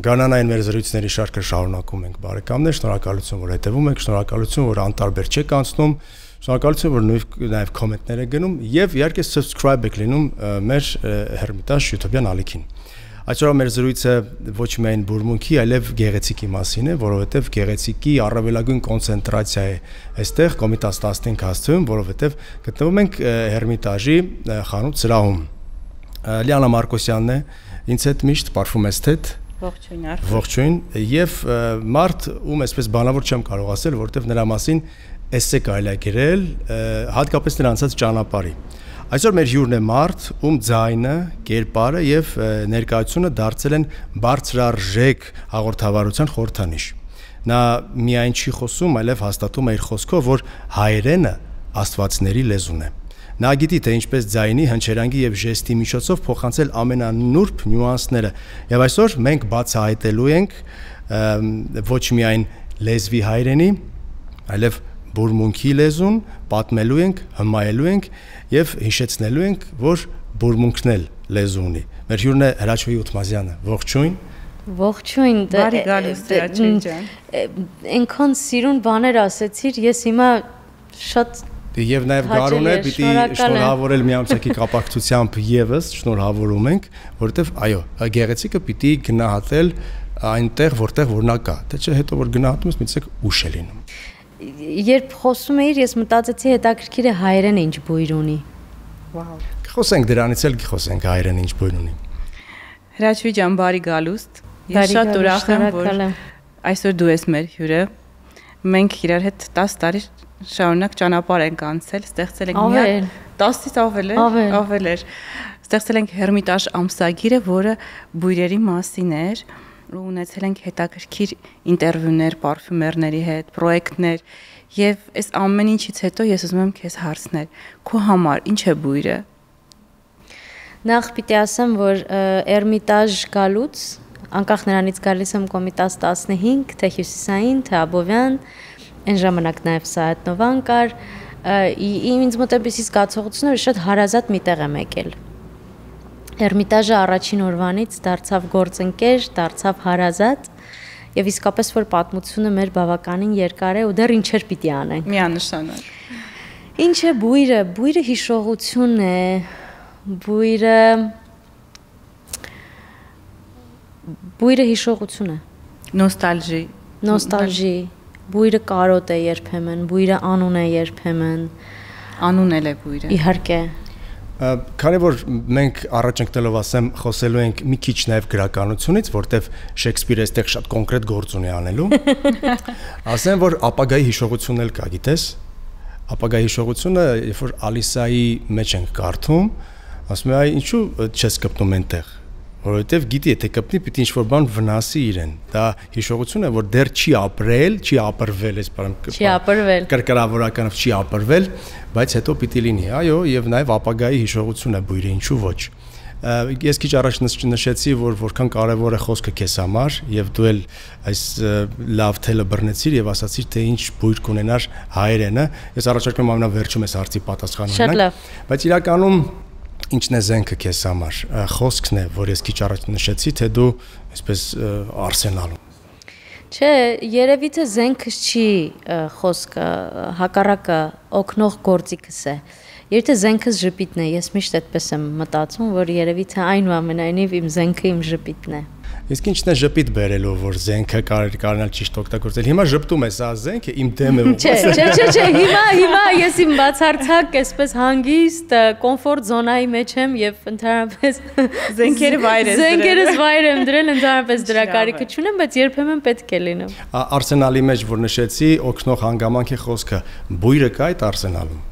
Գանանային մեր զրույցների շարքը շարունակում ենք բարեկամներ, շնորհակալություն որ հետևում եք, շնորհակալություն որ անտարբեր չեք անցնում, շնորհակալություն որ նաև կոմենտներ եք գնում եւ իհարկե subscribe եք լինում մեր Hermitage YouTube-յան ալիքին։ Այսօր մեր զրույցը ոչ միայն բուրմունքի, այլև գեղեցիկի մասին է, որովհետեւ գեղեցիկի առավելագույն կոնցենտրացիա է այստեղ Կոմիտաս 15 հասցեում, որովհետեւ գտնվում ենք Hermitage-ի խանութ սրահում։ Լիանա Մարկոսյանն է, ինձ հետ միշտ Parfum Estet Ողջույն Արփ։ Ողջույն եւ մարդ ում այսպես բանավոր չեմ կարող ասել, որովհետեւ նրա մասին էսսե կարելի է գրել, հատկապես նրա անցած ճանապարհի։ Այսօր մեր հյուրն է մարդ, ում ձայնը, կերպարը եւ ներկայությունը դարձել են բարձրարժեք հաղորդավարության խորհրդանիշ։ Նա միայն չի խոսում, այլև հաստատում է իր խոսքով, որ հայերենը աստվածների լեզուն է։ Նա գիտի, թե ինչպես ձայնի, հնչերանգի եւ ժեստի միջոցով փոխանցել ամենանուրբ նյուանսները։ Եվ այսօր մենք բացահայտելու ենք ոչ միայն լեզվի հայրենի, այլև բուրմունքի լեզուն, պատմելու ենք, հմայելու ենք եւ հիշեցնելու ենք, որ բուրմունքն էլ լեզու ունի։ Մեր հյուրն է Հրաչուհի Ութմազյանը։ Ողջույն։ Ողջույն։ Բարի գալուս Հրաչուհի ջան։ Այնքան սիրուն բաներ ասեցիր, ես հիմա շատ Եվ նաև Գարուն է, պիտի շնորհավորել մի ամսակի կապակցությամբ եւս շնորհավորում ենք, որովհետև այո, գեղեցիկը պիտի գնահատել այնտեղ, որտեղ որ նա կա։ Թե չէ հետո որ գնահատում ես, միցեք ուշ է լինում։ Երբ խոսում էիր, ես մտածեցի հետաքրքիր է հայերենը ինչ բույր ունի։ Վաու։ Խոսենք դրանից էլ խոսենք հայերենը ինչ բույր ունի։ Հրաչուհի ջան, բարի գալուստ։ Ես շատ ուրախ եմ, որ այսօր դու ես մեր հյուրը։ Մենք իրար հետ 10 տարի շարունակ ճանապարհ ենք անցել, ստեղծել ենք միայն 10-ից ավել էր։ Ստեղծել ենք Hermitage ամսագիրը, որը բույրերի մասին էր, ու ունեցել ենք հետաքրքիր ինտերվյուներ պարֆյումերների հետ, պրոյեկտներ, եւ այս ամեն ինչից հետո ես ուզում եմ քեզ հարցնել. քո համար ինչ է բույրը։ Նախ պիտի ասեմ, որ Hermitage գալուց, անկախ նրանից գալիս եմ Կոմիտաս 15, թե Հյուսիսային, թե Աբովյան, այն ժամանակ նաև Սայաթնովան կար, ինձ մոտ էսի զգացողությունը որ շատ հարազատ մի տեղ եմ եկել։ Hermitage-ը առաջին օրվանից դարձավ գործընկեր, դարձավ հարազատ, եւ իսկապես որ պատմությունը մեր բավականին երկար է ու դեռ ինչեր պիտի անենք։ Միանշանակ։ Ինչ է բույրը։ Բույրը հիշողություն է, բույրը հիշողություն է։ Նոստալժի։ Բույրը կարոտ է երբեմն, բույրը անուն է երբեմն։ Անուն էլ է բույրը։ Իհարկե։ Քանի որ մենք առաջ ընկնելով ասեմ, խոսելու ենք մի քիչ նաև գրականությունից, որտեվ Շեքսպիրը այստեղ շատ կոնկրետ գործ ունի անելու։ Ասեմ, որ ապագայի հիշողությունն էլ կա, գիտես։ Ապագայի հիշողությունը, երբ որ Ալիսայի մեջ ենք կարդում, ասում է, այ ինչու չես կպնում այնտեղ։ Որովհետև գիտի, եթե կպնի, պիտի ինչ-որ բան վնասի իրեն։ Դա հիշողություն է, որ դեռ չի ապրել, չի ապրվել, այս բանը կրկրավորականով չի ապրվել, բայց հետո պիտի լինի։ Այո, եւ նաեւ ապագայի հիշողություն է բույրը, ինչու ոչ։ Ես քիչ առաջ նշեցի, որ որքան կարեւոր է խոսքը քեզ համար, եւ դու էլ այս լավ թելը բռնեցիր եւ ասացիր, թե ինչ բույր կունենար հայերենը։ Ես առաջարկում եմ ամենավերջում այս հարցի պատասխանը ունենալ։ Բայց իրականում ինչն է զենքը քեզ համար, խոսքն է, որ ես քիչ առաջ նշեցի, թե դու այսպես արսենալում։ Չէ, երևի թե զենքս չի խոսքը, հակառակը օգնող գործիքս է։ Երբ թե զենքս ժպիտն է, ես միշտ այդպես եմ մտածում, որ երևի թե այնուամենայնիվ իմ զենքը իմ ժպիտն է։ Իսկ ինչն է ժպիտ բերելով, որ զենքը կարողանալ ճիշտ օգտագործել։ Հիմա ժպտում ես, զենքը իմ դեմ է ուղղված։ Չէ, հիմա ես իմ բացարձակ այսպես հանգիստ կոմֆորտ զոնայի մեջ եմ եւ ընդհանրապես զենքերս վայր եմ դրել, ընդհանրապես դրա կարիքը չունեմ, բայց երբեմն պետք է լինում։ Արսենալի մեջ որ նշեցի, օգնող հանգամանքի խոսքը, բույրը կա այդ արսենալում։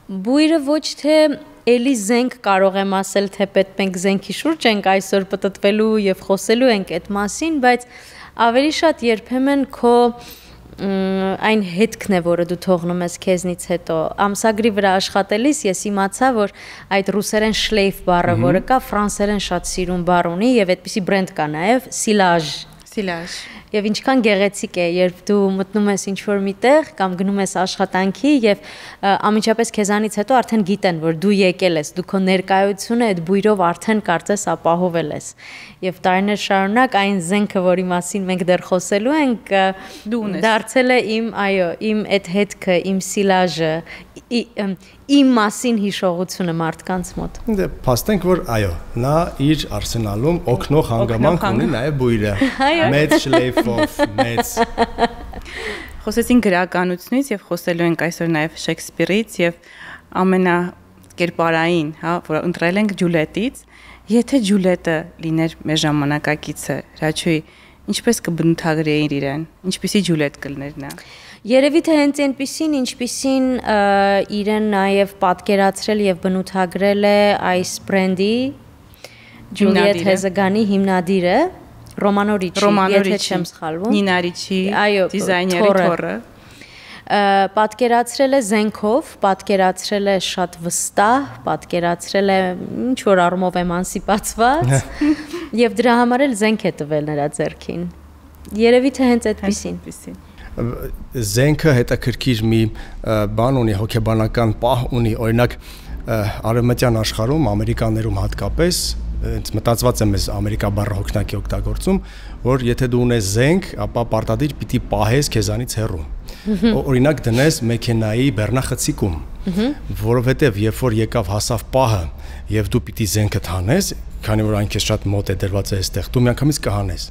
Բույրը ոչ թե էլի զենք կարող եմ ասել, թե պետք ենք զենքի շուրջ ենք այսօր պտտվելու եւ խոսելու ենք այդ մասին, բայց ավելի շատ երբեմն քո այն հետքն է, որը դու թողնում ես քեզնից հետո։ Ամսագրի վրա աշխատելիս ես իմացա, որ այդ ռուսերեն շլեյֆ բառը, որը կա, ֆրանսերեն շատ սիրուն բառ ունի եւ այդպիսի բրենդ կա նաեւ, Silage։ Ստիլաժ։ Եվ ինչքան գեղեցիկ է, երբ դու մտնում ես ինչ-որ միտեղ կամ գնում ես աշխատանքի եւ ամիջապես քեզանից հետո արդեն գիտեն, որ դու եկել ես, դու քո ներկայությունը այդ բույրով արդեն կարծես ապահովել ես։ Եվ տարիներ շարունակ այն զենքը, որի մասին մենք դեռ խոսելու ենք, դարձել է իմ, այո, իմ այդ հետքը, իմ սիլաժը, իմ մասին հիշողությունը մարդկանց մոտ։ Դե փաստենք, որ այո, նա իր արսենալում օգնող հանգամանք ունի նաև բույրը։ Մեծ շլեյֆով, մեծ։ Խոսեցինք գրականությունից եւ խոսելու ենք այսօր նաև Շեքսպիրից եւ ամենակերպարային, հա, որ ընտրել ենք Ջուլետից։ Եթե Ջուլետը լիներ մեր ժամանակակիցը, Հրաչուհի, ինչպես կբնութագրեիր իրեն, ինչպիսի Ջուլետ կլներ նա։ Երևի թե հենց այնպիսին, ինչպիսին իրեն նաև պատկերացրել եւ բնութագրել է այս բրենդի Ջուլիետ Հեզեգանի հիմնադիրը, Ռոմանո Ռիչի, եթե չեմ սխալվում։ Նինա Ռիչի, դիզայների թոռը։ Պատկերացրել է զենքով, պատկերացրել է շատ վստահ, պատկերացրել է ինչ որ առումով էմանսիպացված եւ դրա համար էլ զենք է տվել նրա ձեռքին։ Երևի թե հենց այդպիսին։ Զենքը հետաքրքիր մի բան ունի, հոգեբանական պահ ունի, օրինակ արևմտյան աշխարհում, ամերիկաներում հատկապես, հենց մտածված եմ ես ամերիկա բառը հոգնակի օգտագործում, որ եթե դու ունես զենք, ապա պարտադիր պիտի պահես քեզանից հեռու։ Օրինակ դնես մեքենայի բեռնախցիկում, որովհետև երբ որ եկավ հասավ պահը եւ դու պիտի զենքը հանես, քանի որ այն քեզ շատ մոտ է դրված է այստեղ, դու միանգամից կհանես։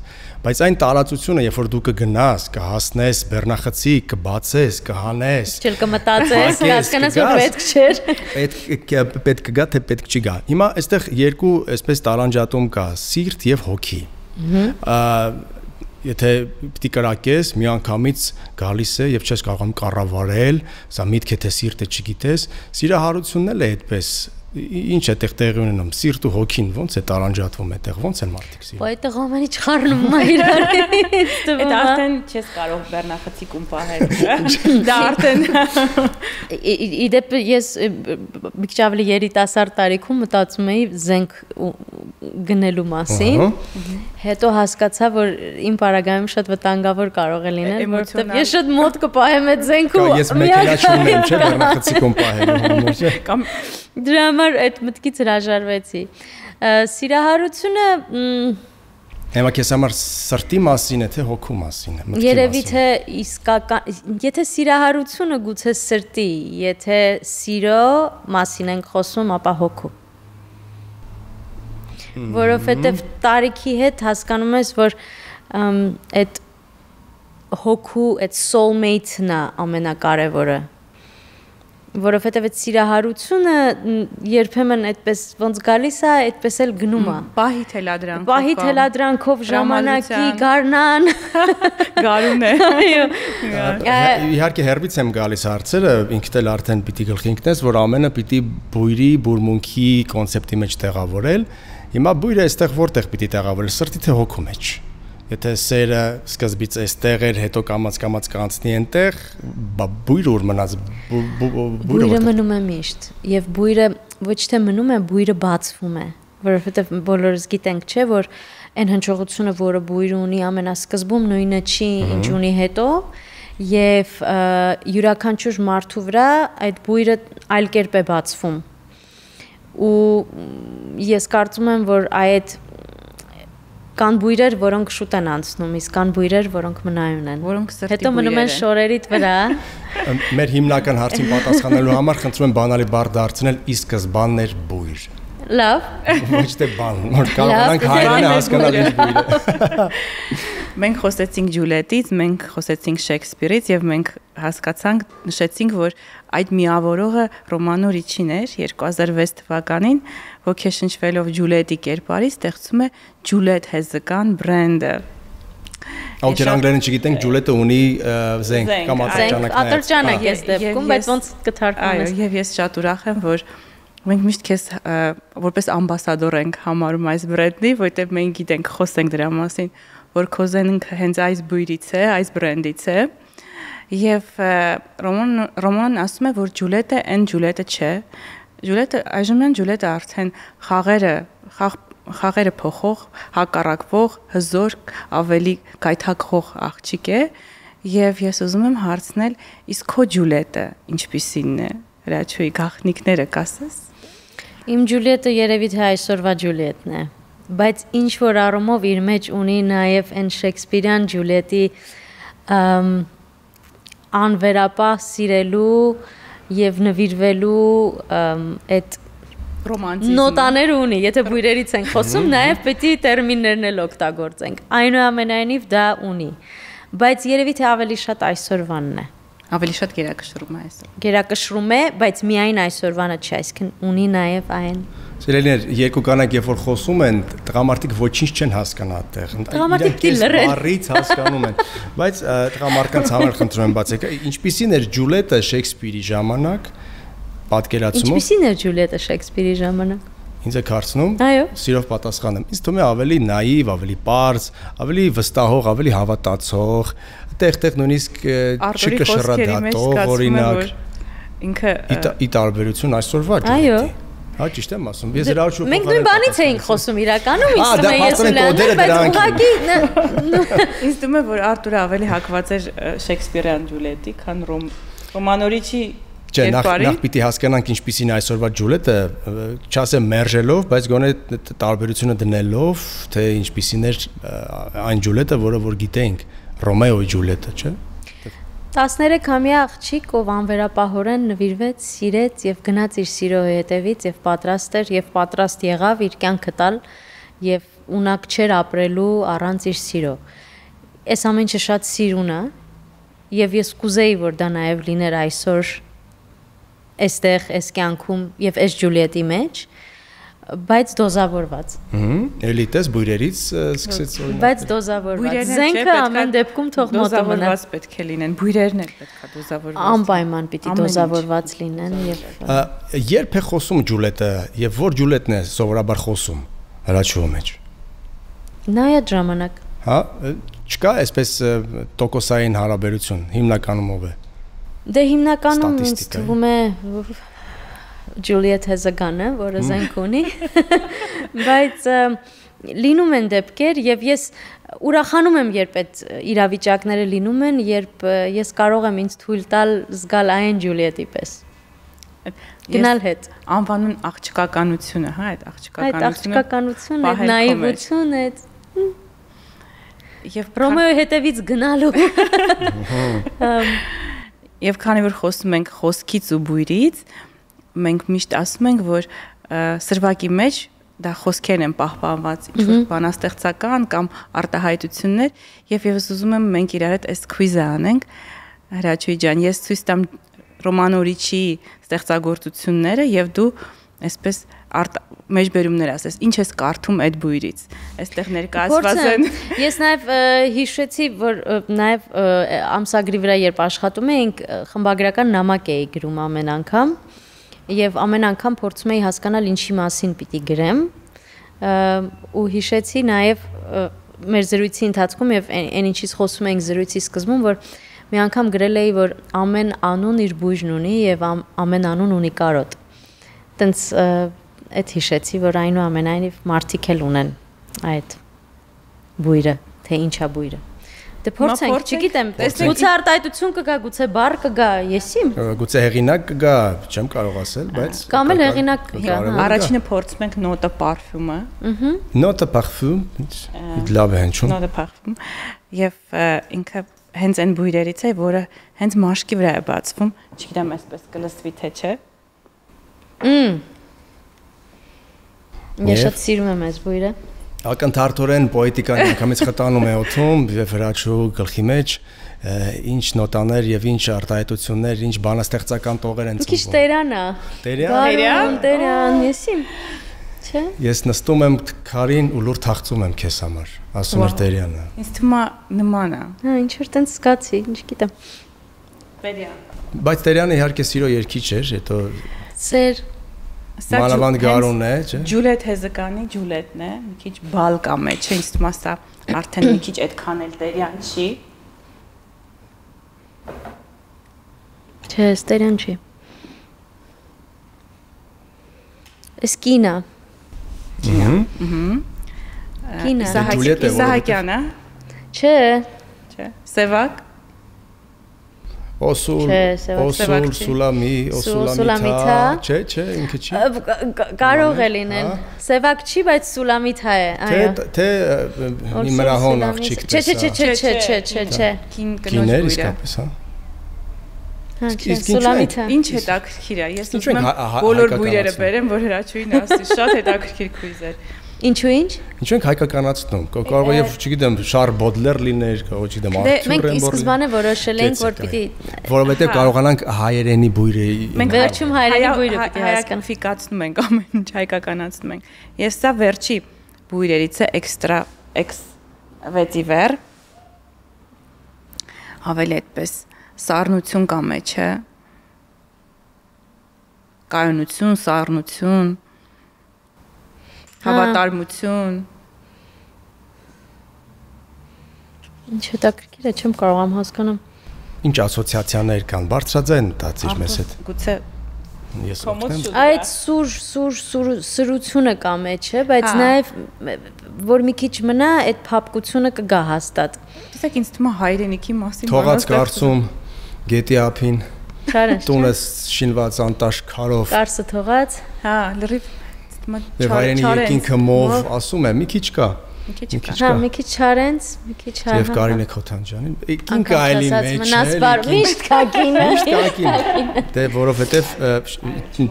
Բայց այն տարածությունը, երբ որ դու կգնաս, կհասնես բեռնախցիկ, կբացես, կհանես, չել կմտածես, հասկանաս որ պետք չէր։ Պետք կգա, թե պետք չի գա։ Հիմա այստեղ երկու այսպես տարանջատում կա՝ սիրտ եւ հոգի։ Եթե պիտի կրակես, միանգամից գալիս է եւ չես կարողանում կառավարել, սա միտք է թե սիրտը չգիտես, սիրահարությունն էլ է այդպես։ Ինչ է տեղի ունենում, սիրտ ու հոգին ոնց է տարանջատվում այդտեղ, ոնց են մարդիկ սիրում։ Բայց այդտեղ ամենի չխառնում է իրարից։ Այդ արդեն չես կարող բեռնախցիկում պահել։ Դա արդեն Իդեպ ես մի քիչ ավելի երիտասարդ տարիքում մտածում էի զենք գնելու մասին։ Հետո հասկացա, որ իմ պարագայում շատ վտանգավոր կարող է լինել, որովհետև ես շատ մոտ կպահեմ այդ զենքը։ Ես մեքենա չունեմ, չէ՞, բեռնախցիկում պահելու համար, չէ՞։ Կամ դրա համար այդ մտքից հրաժարվեցի։ Սիրահարությունը Հիմա քեզ համար սրտի մասին է, թե հոգու մասին է։ Երևի թե իսկական, եթե սիրահարությունը գուցե սրտի, եթե սիրո մասին ենք խոսում, ապա հոգու։ Որովհետև տարիքի հետ հասկանում ես, որ այդ հոգու, այդ soulmate-ն է ամենակարևորը։ Որովհետև այդ սիրահարությունը երբեմն այդպես ոնց գալիս է, այդպես էլ գնում է։ Պահի թելադրանքով ժամանակի գարնան գարուն է։ Իհարկե հերվից եմ գալիս հարցերը, ինքդ էլ արդեն պիտի գլխի ընկնես, որ ամենը պիտի բույրի, բուրմունքի կոնցեպտի մեջ տեղավորել։ Հիմա բույրը այստեղ որտեղ պիտի տեղավորել, սրտի թե հոգու մեջ։ Եթե սերը սկզբից այստեղ էր, հետո կամաց կանցնի այնտեղ, բույրը ուր մնաց, բույրը մնում է միշտ, եւ բույրը ոչ թե մնում է, բույրը բացվում է, որովհետեւ բոլորս գիտենք, չէ, որ այն հնչողությունը, որը բույրը ունի ամենասկզբում, նույնը չի, ինչ ունի հետո, եւ յուրաքանչյուր մարդու վրա այդ բույրը այլ կերպ է բացվում։ Ու ես կարծում եմ, որ այդ կան բույրեր, որոնք շուտ են անցնում, իսկ կան բույրեր, որոնք մնայուն են, որոնք սրտի հետո մնում են շորերիդ վրա։ Մեր հիմնական հարցին պատասխանելու համար խնդրում եմ բանալի բառ դարձնել ի սկզբանն էր բույր։ Լավ։ Ոչ թե բան, որ կարողանանք հայերենը հասկանալ ինչ բույրը։ Մենք խոսեցինք Ջուլետից, մենք խոսեցինք Շեքսպիրից եւ մենք հասկացանք, նշեցինք, որ այդ միավորողը Ռոմանո Ռիչին էր 2006 թվականին, ոգեշնչվելով Ջուլետի կերպարից ստեղծում է Ջուլիետ Հեզեկան բրենդը։ Ովքեր անգլերեն չգիտենք, Ջուլետը ունի զենք կամ ատրճանակ ես դեպքում, բայց ոնց կթարգմանես։ Այո, եւ ես շատ ուրախ եմ, որ մենք միշտ քեզ որպես ամբասադոր ենք համարում այս բրենդի, որտեղ մենք գիտենք, խոսենք դրա մասին, որ քո զենքը հենց այս բույրից է, այս բրենդից է։ Եվ Ռոմանն ասում է, որ Ջուլետը այն Ջուլետը չէ։ Ջուլետը այժմյան Ջուլետը արդեն խաղերը, խաղերը փոխող, հակառակվող, հզոր, ավելի կայթակղող աղջիկ է, եւ ես ուզում եմ հարցնել, իսկ քո Ջուլիետը ինչպիսին է։ Հրաչուի գաղտնիքները կասես։ Իմ Ջուլիետը երևի թե այսօրվա Ջուլիետն է, բայց ինչ որ առումով իր մեջ ունի նաև այն Շեքսպիրյան Ջուլիետի անվերապահ սիրելու եւ նվիրվելու այդ ռոմանտիզմ նոտաներ ունի, եթե բույրերից ենք խոսում, նաև պետք է տերմիններն էլ օգտագործենք։ Այնուամենայնիվ դա ունի, բայց երևի թե ավելի շատ այսօրվանն է։ Ավելի շատ գերակշռում է այսօր։ Գերակշռում է, բայց միայն այսօրվանը չէ, այսինքն ունի նաև այն։ Սիրելիներ, երկու կանայք երբ որ խոսում են, տղամարդիկ ոչինչ չեն հասկանա այդտեղ։ Տղամարդիկ դիլեր են։ Առից հասկանում են, բայց տղամարդկանց համար խնդրում եմ բացեք, ինչպիսին էր Ջուլիետը Շեքսպիրի ժամանակ պատկերացումով։ Ինչպիսին էր Ջուլիետը Շեքսպիրի ժամանակ։ Ինձ եք հարցնում, Այո։ Սիրով պատասխանեմ։ Ինձ թվում է ավելի նաիվ, ավելի պարզ, ավելի վստահող, ավելի հավատացող, տեղ-տեղ նույնիսկ չկշռադատող, օրինակ, ինքը ի տարբերություն այսօրվա Ջուլիետի։ Հա, ճիշտ եմ ասում։ Ես դրա շուտ Մենք նույն բանից էինք խոսում իրականում, ինձ թվում է ես ուլանում, բայց ուղղակի ինձ թվում է որ Արտուրը ավելի հակված էր Շեքսպիրյան Ջուլիետի, քան Ռոմանորիչի Չէ, նախ պիտի հասկանանք ինչպիսին է այսօրվա Ջուլիետը, չասեմ մերժելով, բայց գոնե տարբերությունը դնելով, թե ինչպիսին էր այն Ջուլիետը, որը որ գիտենք, Ռոմեոյի Ջուլիետը, չէ՞։ 13-ամյա աղջիկ, ով անվերապահորեն նվիրվեց, սիրեց եւ գնաց իր սիրո հետևից եւ պատրաստ էր եւ պատրաստ եղավ իր կյանքը տալ եւ ունակ չէր ապրելու առանց իր սիրո։ Այս ամեն ինչը շատ սիրուն է եւ ես կուզեի, որ դա նաեւ լիներ այսօր այստեղ, այս կյանքում եւ այս Ջուլիետի մեջ, բայց դոզավորված։ Էլի տես բույրերից սկսեց օրինակ։ Բայց դոզավորված։ Զենքը ամեն դեպքում թող մոտը մնա։ Դոզավորված պետք է լինեն, բույրերն էլ պետք է դոզավորված։ Անպայման պիտի դոզավորված լինեն եւ Երբ է խոսում Ջուլիետը եւ որ Ջուլիետն է սովորաբար խոսում հրաչուի մեջ։ նայած ժամանակ։ Հա, չկա այսպես տոկոսային հարաբերություն, հիմնականում ով է։ Դե հիմնականում ինձ թվում է Juliet has a gun, որը զենք ունի, բայց լինում են դեպքեր եւ ես ուրախանում եմ, երբ այդ իրավիճակները լինում են, երբ ես կարող եմ ինձ թույլ տալ զգալ այն Ջուլիետի պես։ Գնալ հետ։ Անվանուն աղջկականությունը, հա, այդ աղջկականությունը, այդ նաիվությունը, եւ Ռոմեոյի հետևից գնալու։ Եվ քանի որ խոսում ենք խոսքից ու բույրից, մենք միշտ ասում ենք, որ սրվակի մեջ դա խոսքերն են պահպանված, ինչ-որ բանաստեղծական կամ արտահայտություններ, եւ ես ուզում եմ մենք իրար հետ այս քվիզը անենք։ Հրաչուի ջան, ես ցույց տամ Ռոմանորիչի ստեղծագործությունները եւ դու այսպես մեջբերումներ ասես, ինչ ես կարդում այդ բույրից։ Այստեղ ներկայացված են։ Ես նաև հիշեցի, որ նաև ամսագրի վրա երբ աշխատում էինք, խմբագրական նամակ էի գրում ամեն անգամ եւ ամեն անգամ փորձում էի հասկանալ ինչի մասին պիտի գրեմ ու հիշեցի նաև մեր զրույցի ընթացքում եւ այն ինչից խոսում էինք զրույցի սկզբում, որ մի անգամ գրել էի, որ ամեն անուն իր բույրն ունի եւ ամեն անուն ունի կարոտ։ Տենց այդ հիշեցի, որ այնուամենայնիվ մարդիկ էլ ունեն այդ բույրը, թե ինչա բույրը։ Դե փորձենք, չգիտեմ, գուցե արտահայտություն կգա, գուցե բառ կգա, եսիմ։ Գուցե հեղինակ կգա, չեմ կարող ասել, բայց կամ էլ հեղինակ կգա։ Առաջինը փորձում ենք նոտը պարֆյումը։ Նոտը պարֆյում, լավ է հնչում։ Նոտը պարֆյում, եւ ինքը հենց այն բույրերից է, որը հենց մաշկի վրա է բացվում, չգիտեմ, այսպես կլսվի թե չէ։ Ես շատ սիրում եմ այս բույրը։ Ակնթարթորեն պոետիկան անգամից խտանում է օդում եւ հրաչու գլխի մեջ ինչ նոտաներ եւ ինչ արտահայտություններ, ինչ բանաստեղծական տողեր են ծնվում։ Քիչ Տերան է։ Տերան, եսիմ։ Չէ։ Ես նստում եմ քարին ու լուր թաղծում եմ քեզ համար, ասում էր Տերյանը։ Ինձ թվում է նման է։ Հա, ինչ որ տենց զգացի, ինչ գիտեմ։ Տերյան։ Բայց Տերյանը իհարկե սիրո երգիչ էր, հետո Սեր Մանավանդ գարուն է, չէ՞։ Ջուլիետ Հեզեկանի Ջուլիետն է, մի քիչ բալ կա մեջ, ինձ թվում է սա արդեն մի քիչ այդքան էլ Տերյան չի։ Չէ, Տերյան չի։ Էս կինա։ Կինը։ Իսահակյանը։ Չէ։ Սևակ։ Օսուլ, Սուլամի, Օսուլամիթա, չէ, ինքը չի։ Կարող է լինել։ Սևակ չի, բայց Սուլամիթա է, այո։ Թե մի մրահոն աղջիկ տեսա։ Չէ։ Կիներ իսկապես, հա։ Սուլամիթա։ Ինչ հետաքրքիր է։ Ես ուզում եմ բոլոր բույրերը բերեմ, որ հրաչույն ասի, շատ հետաքրքիր քույզ էր։ Ինչու ինչ։ Ինչու ենք հայկականացնում։ Կարող է եւ, չգիտեմ, Շար Բոդլեր լիներ, կարող չգիտեմ, Արտուր Մենք ի սկզբանե որոշել ենք, որ պիտի որովհետեւ կարողանանք հայերենի բույրը։ Մենք վերջում հայերենի բույրը պիտի հայկականացնում ենք, ամեն ինչ հայկականացնում ենք։ Ես սա վերջի բույրերից է էքստրա X 6-ի վեր։ Ավելի այդպես սառնություն կա մեջը։ Կայունություն, սառնություն հավատարմություն։ Ինչ հետաքրքիր է, չեմ կարող հասկանամ։ Ինչ ասոցիացիաներ կան, բարձրաձայն տածիր մեզ հետ։ Գուցե ես օգնեմ։ Այդ սուր սրությունը կա մեջը, բայց նաև որ մի քիչ մնա, այդ փափկությունը կգա հաստատ։ Տեսեք, ինձ թվում է հայրենիքի մասին Թողած կարծում գետի ափին։ Չարը։ Տունը շինված անտաշ քարով։ Կարսը թողած։ Հա, լրիվ Եվ հայրենի երկինքը մով, ասում է, մի քիչ կա։ Հա, մի քիչ Չարենց, մի քիչ հա։ Եվ Կարինե Քոթանջյանին, ինքը այլի մեջ է։ Միշտ կա կինը։ Միշտ կա կինը։ Դե որովհետև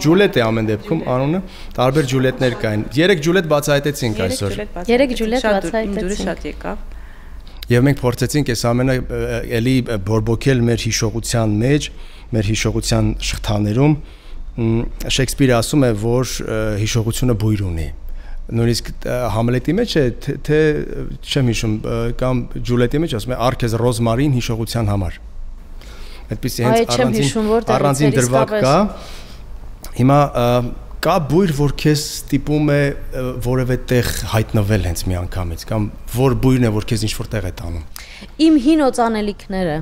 Ջուլիետ է ամեն դեպքում անունը, տարբեր Ջուլիետներ կային։ 3 Ջուլիետ բացահայտեցինք այսօր։ 3 Ջուլիետ բացահայտեցինք։ Շատ եկավ։ Եվ մենք փորձեցինք այս ամենը էլի բորբոքել մեր հիշողության մեջ, մեր հիշողության շղթաներում Շեքսպիրը ասում է, որ հիշողությունը բույր ունի։ Նույնիսկ Համլետի մեջ է, թե չեմ հիշում, կամ Ջուլիետի մեջ ասում է «Արքեզ ռոզմարին հիշողության համար»։ Այդպիսի հենց առանձին դրվագ կա։ Հիմա կա բույր, որ քեզ ստիպում է որևէ տեղ հայտնվել հենց մի անգամից, կամ որ բույրն է, որ քեզ ինչ-որ տեղ է տանում։ Իմ հին օծանելիքները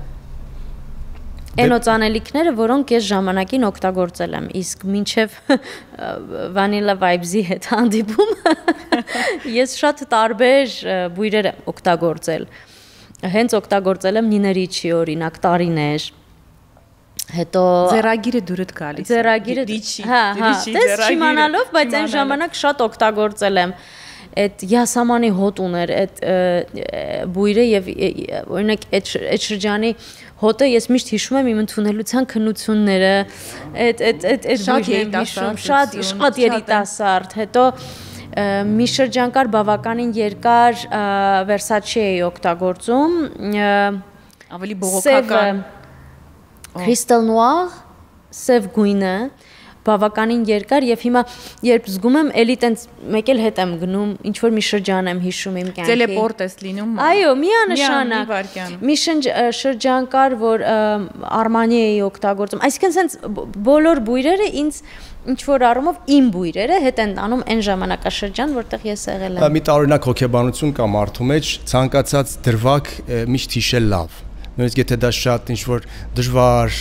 Այն օծանելիքները, որոնք ես ժամանակին օգտագործել եմ, իսկ մինչև Vanilla Vibes-ի հետ հանդիպում ես շատ տարբեր բույրեր եմ օգտագործել։ Հենց օգտագործել եմ Nina Ricci օրինակ տարիներ։ Հետո ձեռագիրը դուրդ գալիս։ Ձեռագիրը հա, դες չիմանալով, բայց այն ժամանակ շատ օգտագործել եմ։ Այդ յասամանի հոտ ուներ այդ բույրը եւ օրինակ այդ շրջանի հոտը ես միշտ հիշում եմ իմ ընդունելության քննությունները այդ բույրն եմ հիշում շատ երիտասարդ հետո մի շրջան կար բավականին երկար Versace-ի օգտագործում ավելի բողոքական Crystal Noir սև գույնը բավականին երկար եւ հիմա երբ զգում եմ էլի տենց մեկ էլ հետ եմ գնում ինչ որ մի շրջան եմ հիշում իմ կյանքի տելեպորտ ես լինում այո միանշանակ մի շրջան կար որ Armani-ի օգտագործում այսինքն sense բոլոր բույրերը ինձ ինչ որ առումով իմ բույրերը հետ են տանում այն ժամանակաշրջան որտեղ ես եղել եմ մի տարօրինակ հոգեբանություն կա մարդու մեջ ցանկացած դրվագ միշտ հիշել լավ Նույնիսկ եթե դա շատ ինչ-որ դժվար,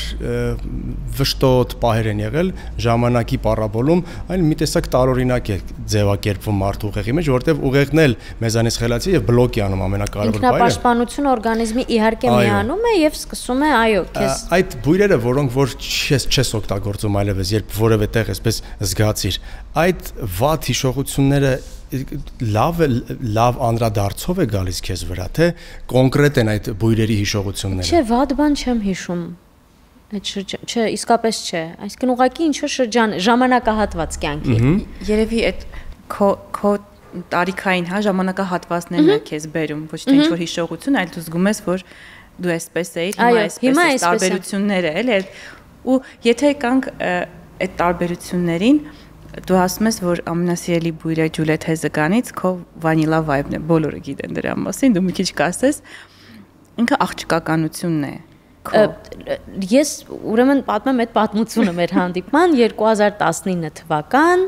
վշտոտ պահեր են եղել ժամանակի պարաբոլում, այն մի տեսակ տարօրինակ է ձևակերպվում մարդու ուղեղի մեջ, որովհետև ուղեղն էլ մեզանից խելացի եւ բլոկ է անում ամենակարևոր բանը։ Ինքնապաշտպանությունը օրգանիզմի իհարկե միանում է եւ սկսում է, այո, քեզ այդ բույրերը, որոնք որ չես օգտագործում այլևս, երբ որևէ տեղ էսպես զգացիր, այդ վատ հիշողությունները լավ անդրադարձով է գալիս քեզ վրա, թե կոնկրետ են այդ բույրերի հիշողությունները։ Չէ, վատ բան չեմ հիշում։ Այդ շրջան, չէ, իսկապես չէ։ Այսինքն ուղղակի ինչ որ շրջան, ժամանակահատված կյանքի։ Երևի այդ քո տարիքային, հա, ժամանակահատվածներն են քեզ բերում, ոչ թե ինչ որ հիշողություն, այլ դու զգում ես, որ դու այսպես էիր, հիմա այսպես տարբերությունները, էլի, ու եթե կանք այդ տարբերություններին Դու ասում ես, որ ամենասիրելի բույրը Ջուլիետ Հեզեգանից քո Vanilla Vibe-ն է, բոլորը գիտեն դրա մասին, դու մի քիչ կասես, ինքը աղջկականությունն է։ Ես ուրեմն պատմեմ այդ պատմությունը մեր հանդիպման 2019 թվական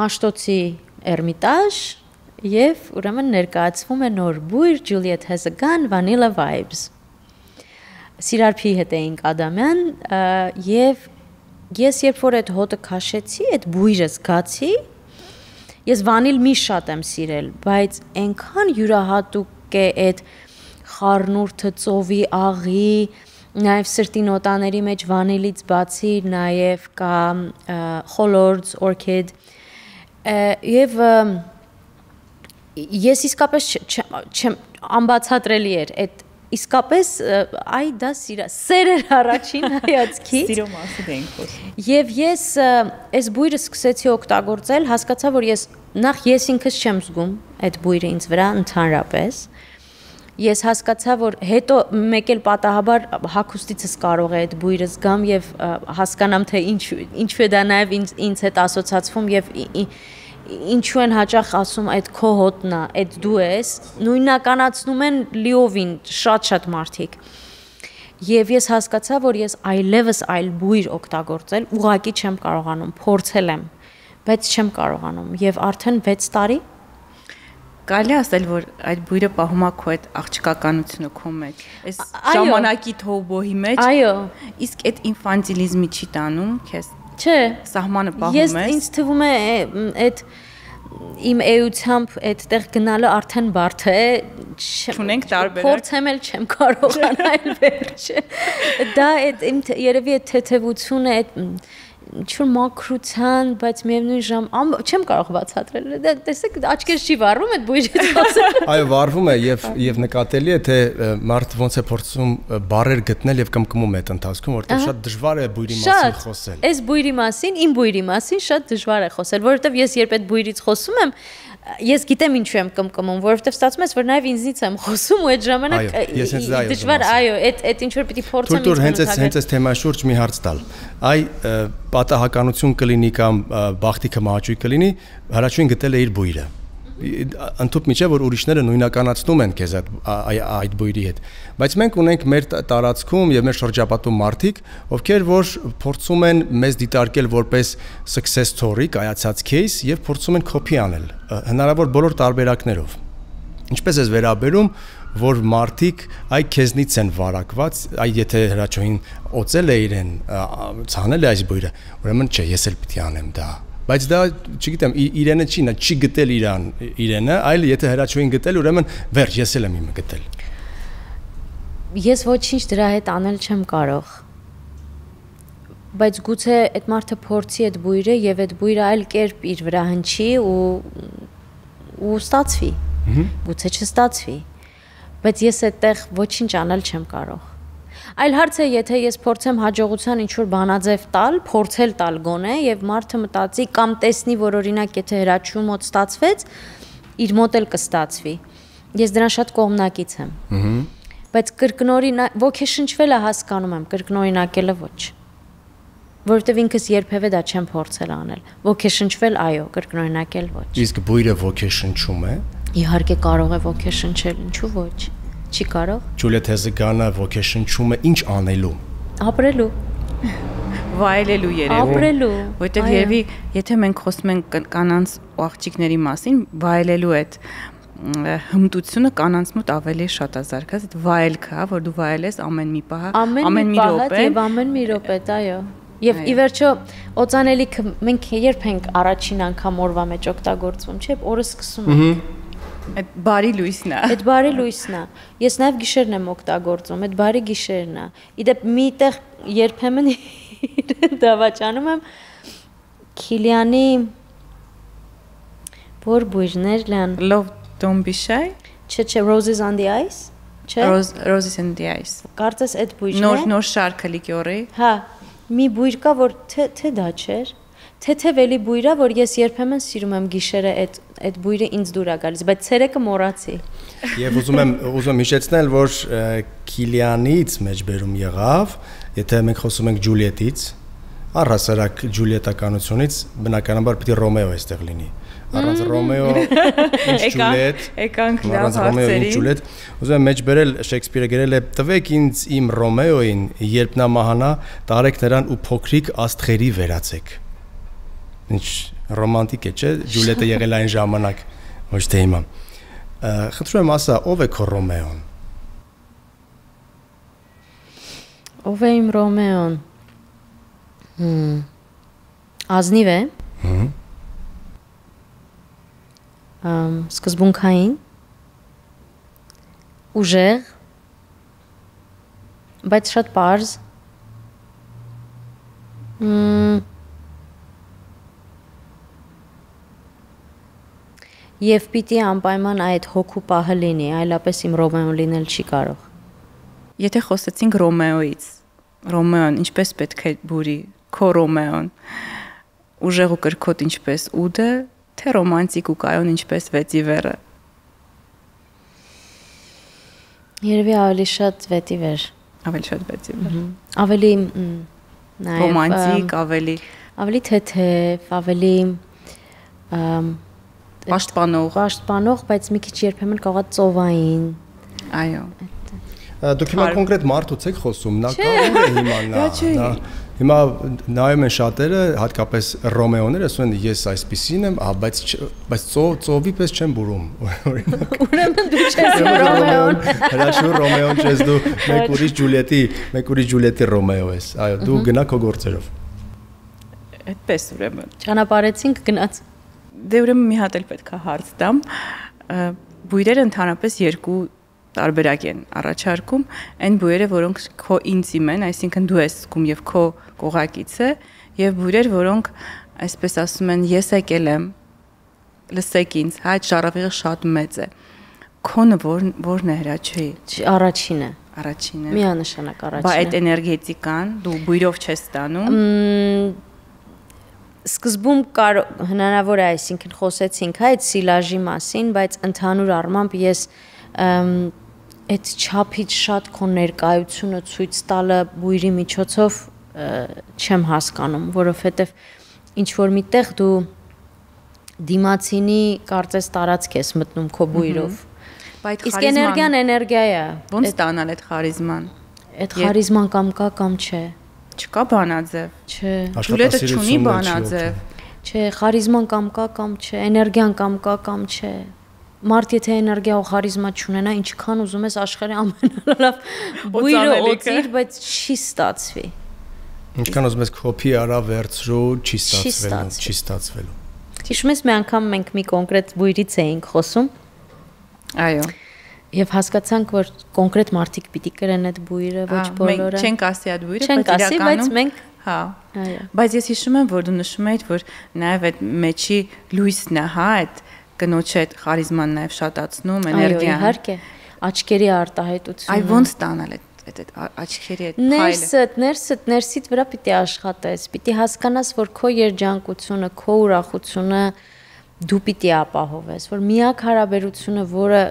Մաշտոցի Էրմիտաժ եւ ուրեմն ներկայացվում է նոր բույր Ջուլիետ Հեզեգան Vanilla Vibes։ Սիրարփի հետ էինք Ադամյան եւ ես երբ որ այդ հոտը քաշեցի, այդ բույրը զգացի, ես վանիլ միշտ շատ եմ սիրել, բայց այնքան յուրահատուկ է այդ խառնուրդը, ծովի աղի, նաև սրտի նոտաների մեջ վանիլից բացի նաև կա խոլորձ, օրքիդ եւ ես իսկապես չեմ անբացատրելի էր այդ իսկապես այ դա սեր էր առաջին հայացքից սիրո մասը դենք խոսում եւ ես այս բույրը սկսեցի օգտագործել հասկացա որ նախ ես ինքս չեմ զգում այդ բույրը ինձ վրա ընդհանրապես ես հասկացա որ հետո մեկ էլ պատահաբար հագուստիցս կարող է այդ բույրը զգամ եւ հասկանամ թե ինչու է դա նաեւ ինձ հետ ասոցացվում եւ ինչու են հաճախ ասում այդ քո հոտնա, այդ դու ես, նույնականացնում են լիովին շատ մարդիկ։ Եվ ես հասկացա, որ ես այլևս այլ բույր օգտագործել, ուղղակի չեմ կարողանում, փորձել եմ, բայց չեմ կարողանում եւ արդեն 6 տարի Կարելի ասել, որ այդ բույրը պահում է քո այդ աղջկականությունը քո մեջ, այս ժամանակի թողբոհի մեջ։ Այո, իսկ այդ ինֆանտիլիզմի չի տանում քեզ։ Չէ, սահմանը պահում ես։ Ինձ թվում է այդ իմ էությամբ այդտեղ գնալը արդեն բարդ է։ Չունենք տարբերակ։ Փորձեմ էլ չեմ կարողանալ վերջը։ Դա այդ իմ երևի այդ թեթևությունը, այդ ինչ-որ մաքրության, բայց միևնույն ժամ չեմ կարող բացատրել։ Տեսեք, աչքերս չի վառվում այդ բույրից խոսել։ Այո, վառվում է եւ նկատելի է թե մարդ ոնց է փորձում բառեր գտնել եւ կմկմում այդ ընթացքում, որովհետեւ շատ դժվար է բույրի մասին խոսել։ Այս բույրի մասին, իմ բույրի մասին շատ դժվար է խոսել, որովհետեւ ես երբ այդ բույրից խոսում եմ, ես գիտեմ ինչու եմ կմկմում, որովհետեւ ստացվում է, որ նաեւ ինձնից եմ խոսում ու այդ ժամանակ դժվար, այո, այդ ինչ որ պիտի փորձեմ ինձ հենց այս թեմայի շուրջ մի հարց տալ։ Այ պատահականություն կլինի կամ բախտիկը մահաճույք կլինի, հրաչույն գտել է իր բույրը։ Ընդհանուր միջև որ ուրիշները նույնականացնում են քեզ այդ բույրի հետ, բայց մենք ունենք մեր տարածքում եւ մեր շրջապատում մարդիկ, ովքեր որ փորձում են մեզ դիտարկել որպես success story, կայացած case եւ փորձում են copy անել հնարավոր բոլոր տարբերակներով։ Ինչպես էս վերաբերում, որ մարդիկ այ քեզնից են վարակված, այ եթե հրաչոյին օծել է իրեն, ցանել է այս բույրը, ուրեմն չէ, ես էլ պիտի անեմ դա։ Բայց դա, չգիտեմ, իրենը չի, նա չի գտել իրենը, այլ եթե հրաչոյին գտել, ուրեմն վերջ, ես էլ եմ իմը գտել։ Ես ոչինչ դրա հետ անել չեմ կարող։ Բայց գուցե այդ մարդը փորձի այդ բույրը եւ այդ բույրը այլ կերպ իր վրա հնչի ու ստացվի։ Գուցե չստացվի։ Բայց ես այդտեղ ոչինչ անել չեմ կարող։ Այլ հարց է, եթե ես փորձեմ հաջողության ինչ-որ բանաձև տալ, փորձել տալ գոնե եւ մարդը մտածի կամ տեսնի, որ օրինակ եթե հրաչու մոտ ստացվեց, իր մոտ էլ կստացվի։ Ես դրան շատ կողմնակից եմ։ Բայց կրկնօրինակ ոգեշնչվելը հասկանում եմ, կրկնօրինակելը ոչ։ Որովհետեւ ինքս երբևէ դա չեմ փորձել անել։ Ոգեշնչվել, այո, կրկնօրինակել ոչ։ Իսկ բույրը ոգեշնչում է։ Իհարկե կարող է ոգեշնչել, ինչու ոչ։ Չի կարող։ Ջուլիետ Հեզեգյանը ոգեշնչում է ինչ անելու։ Ապրելու։ Վայելելու երևում։ Ապրելու։ Որտեվ երևի, եթե մենք խոսում ենք կանանց ու աղջիկների մասին, վայելելու այդ հմտությունը կանանց մոտ ավելի շատ է զարգացած, այդ վայելքը, որ դու վայելես ամեն մի պահ, ամեն մի րոպե եւ ամեն մի րոպե, այո։ Եվ ի վերջո օծանելիքը մենք երբ ենք առաջին անգամ օրվա մեջ օգտագործվում, չէ՞, օրը սկսում ենք։ Այդ բարի լույսն է։ Այդ բարի լույսն է։ Ես նաև գիշերն եմ օգտագործում, այդ բարի գիշերն է։ Իդեպ միտեղ երբեմն դավաճանում եմ Քիլիանի որ բույրներ լան։ Love Don't Be Shy։ Չէ, Roses on the Ice, չէ։ Roses on the Ice։ Կարծես այդ բույրն է։ Նոր շարքը լիկյորի։ Հա, մի բույր կա, որ թե դա չէր։ Թեթևելի բույրը, որ ես երբեմն սիրում եմ գիշերը այդ բույրը ինձ դուր է գալիս, բայց ցերեկը մոռացի։ Եվ ուզում եմ հիշեցնել, որ Քիլիանից մեջբերում եղավ, եթե մենք խոսում ենք Ջուլիետից, առհասարակ ջուլիետականությունից, բնականաբար պիտի Ռոմեո այստեղ լինի։ Առանց Ռոմեո ինչ Ջուլիետ, եկանք լավ առանց Ռոմեո ինչ Ջուլիետ, ուզում եմ մեջբերել Շեքսպիրը գրել է տվեք ինձ իմ Ռոմեոին, երբ նա մահանա, տարեք նրան ու փոքրիկ աստղերի վերացեք։ Ինչ ռոմանտիկ է, չէ՞, Ջուլիետը եղել այն ժամանակ, ոչ թե հիմա։ Խնդրում եմ ասա, ով է քո Ռոմեոն։ Ով է իմ Ռոմեոն։ Ազնիվ է։ Սկզբունքային, ուժեղ, բայց շատ պարզ։ Եվ պիտի անպայման այդ հոգու պահը լինի, այլապես իմ Ռոմեոն լինել չի կարող։ Եթե խոսեցինք Ռոմեոից, Ռոմեոն ինչպես պետք է բուրի, քո Ռոմեոն, ուժեղ ու կրքոտ ինչպես ուդը, թե ռոմանտիկ ու կայուն ինչպես վետիվերը։ Երևի ավելի շատ վետիվեր։ Ավելի շատ վետիվեր։ Ավելի նաև ռոմանտիկ, ավելի թեթև, ավելի պաշտպանող, բայց մի քիչ երբեմն կարող է ծովային։ Այո։ Դուք հիմա կոնկրետ մարդուց եք խոսում, նա կարող է հիմա նա հիմա նայում են շատերը, հատկապես Ռոմեոները, ասում են ես այսպեսին եմ, բայց ծովի պես չեմ բուրում։ Ուրեմն դու չես Ռոմեոն։ Հրաշու Ռոմեոն չես դու, մեկ ուրիշ Ջուլիետի Ռոմեո ես։ Այո, դու գնա քո գործերով։ Այդպես ուրեմն։ Ճանապարհեցինք գնաց։ Դե ուրեմն մի հատ էլ պետք է հարց տամ։ Բույրերը ընդհանրապես երկու տարբերակ են առաջարկում, այն բույրերը, որոնք քո ինտիմ են, այսինքն դու ես զգում եւ քո կողակիցը, եւ բույրեր, որոնք այսպես ասում են, ես եկել եմ, լսեք ինձ, այդ շարավիղը շատ մեծ է։ Քոնը որն է Հրաչուի։ Առաջինը։ Առաջինը։ Միանշանակ առաջինը։ Բա այդ էներգետիկան դու բույրով չես ստանում։ Սկզբում հնարավոր է, այսինքն խոսեցինք այդ սիլաժի մասին, բայց ընդհանուր առմամբ ես այդ չափից շատ քո ներկայությունը ցույց տալը բույրի միջոցով չեմ հասկանում, որովհետև ինչ որ միտեղ դու դիմացինի կարծես տարածք ես մտնում քո բույրով։ Իսկ էներգիան էներգիա է։ Ոնց ստանալ այդ խարիզման։ Այդ խարիզման կամ կա կամ չէ։ Չկա բանաձև։ Չէ։ Ջուլիետը չունի բանաձև։ Չէ, խարիզման կամ կա կամ չէ, էներգիան կամ կա կամ չէ։ Մարդ եթե էներգիա ու խարիզմա չունենա, ինչքան ուզում ես աշխարհի ամենալավ բույրը օծիր, բայց չի ստացվի։ Ինչքան ուզում ես կոպի արա վերցրու, չի ստացվելու։ Հիշում ես մի անգամ մենք մի կոնկրետ բույրից էինք խոսում։ Այո։ Եվ հասկացանք, որ կոնկրետ մարդիկ պիտի կրեն այդ բույրը, ոչ բոլորը։ Մենք չենք ասի այդ բույրը, բայց իրականում բայց մենք հա։ Բայց ես հիշում եմ, որ դու նշում էիր, որ նաև այդ մեջի լույսն է, հա, այդ կնոջ այդ խարիզման նաև շատացնում, էներգիան։ Այո, իհարկե, աչքերի արտահայտությունը։ Այ ոնց ստանալ այդ աչքերի այդ փայլը։ Ներսիդ վրա պիտի աշխատես, պիտի հասկանաս, որ քո երջանկությունը, քո ուրախությունը դու պիտի ապահովես, որ միակ հարաբերությունը, որը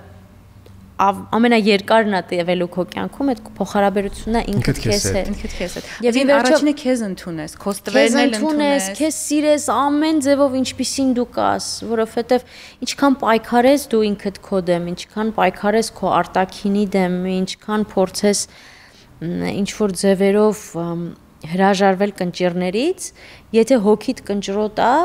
ամենաերկարն է տևելու քո կյանքում, այդ փոխհարաբերությունն է ինքդ քեզ հետ։ Ինքդ քեզ հետ։ Եվ առաջինը քեզ ընդունես, քո ստվերն էլ ընդունես, քեզ սիրես ամեն ձևով ինչպիսին դու կաս, որովհետև ինչքան պայքարես դու ինքդ քո դեմ, ինչքան պայքարես քո արտաքինի դեմ, ինչքան փորձես ինչ որ ձևերով հրաժարվել կնճիռներից, եթե հոգիդ կնճռոտ է,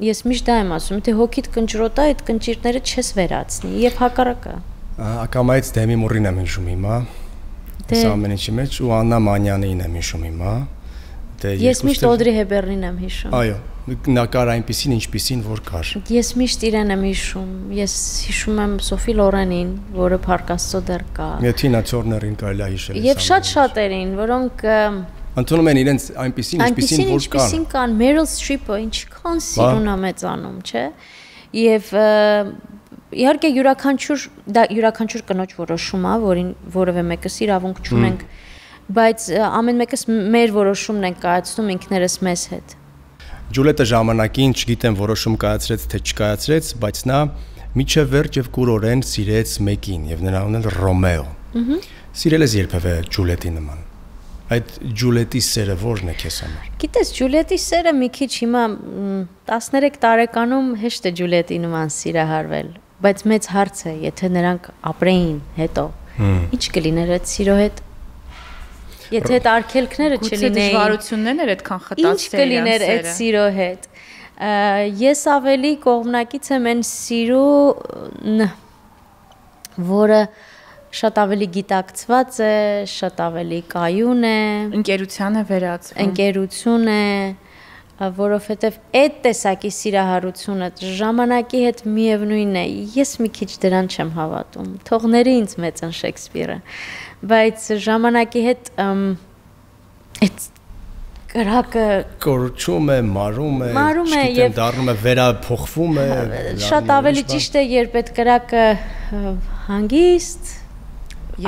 ես միշտ դա եմ ասում, եթե հոգիդ կնճռոտ է, այդ կնճիռները չես վերացնի եւ հակառակը։ Ակամայից Դեմի Մուրին եմ հիշում հիմա։ Այս ամեն ինչի մեջ ու Աննա Մանյանին եմ հիշում հիմա։ Ես միշտ Օդրի Հեբերնին եմ հիշում։ Այո, նա կար այնպեսին, ինչպեսին որ կար։ Ես միշտ իրեն եմ հիշում։ Ես հիշում եմ Սոֆի Լորենին, որը Փառք Աստծո դեռ կա։ Թինա Թորներին կարելի է հիշել։ Եվ շատ շատերին, որոնք ընդունում են իրենց այնպեսին, ինչպեսին որ կան։ Այնպեսին կան, Meryl Streep-ը ինչքան սիրուն է մեծանում, չէ՞։ Եվ իհարկե յուրաքանչյուր կնոջ որոշում է, որին որևէ մեկս իրավունք չունենք, բայց ամեն մեկս մեր որոշումն ենք կայացնում ինքներս մեզ հետ։ Ջուլիետը ժամանակին, չգիտեմ, որոշում կայացրեց թե չկայացրեց, բայց նա միջև վերջ եւ կուրորեն սիրեց մեկին եւ նրա անունը Ռոմեո։ Սիրել ես երբևէ Ջուլիետի նման։ Այդ Ջուլիետի սերը ո՞րն է քեզ համար։ Գիտես, Ջուլիետի սերը մի քիչ հիմա 13 տարեկանում հեշտ է Ջուլիետի նման սիրահարվել, բայց մեծ հարց է, եթե նրանք ապրեին հետո, ինչ կլիներ այդ սիրո հետ։ Եթե այդ արգելքները չլինեին, դժվարություններն էր այդքան խտած ինչ կլիներ այդ սիրո հետ։ Ես ավելի կողմնակից եմ այն սիրո, որը շատ ավելի գիտակցված է, շատ ավելի կայուն է, ընկերությանը վերածվում։ Ընկերություն է, որովհետև այդ տեսակի սիրահարությունը ժամանակի հետ միևնույն է, ես մի քիչ դրան չեմ հավատում, թողների ինձ մեծն Շեքսպիրը, բայց ժամանակի հետ այդ կրակը կորչում է, մարում է, եւ դառնում է վերափոխվում է, շատ ավելի ճիշտ է, երբ այդ կրակը հանգիստ,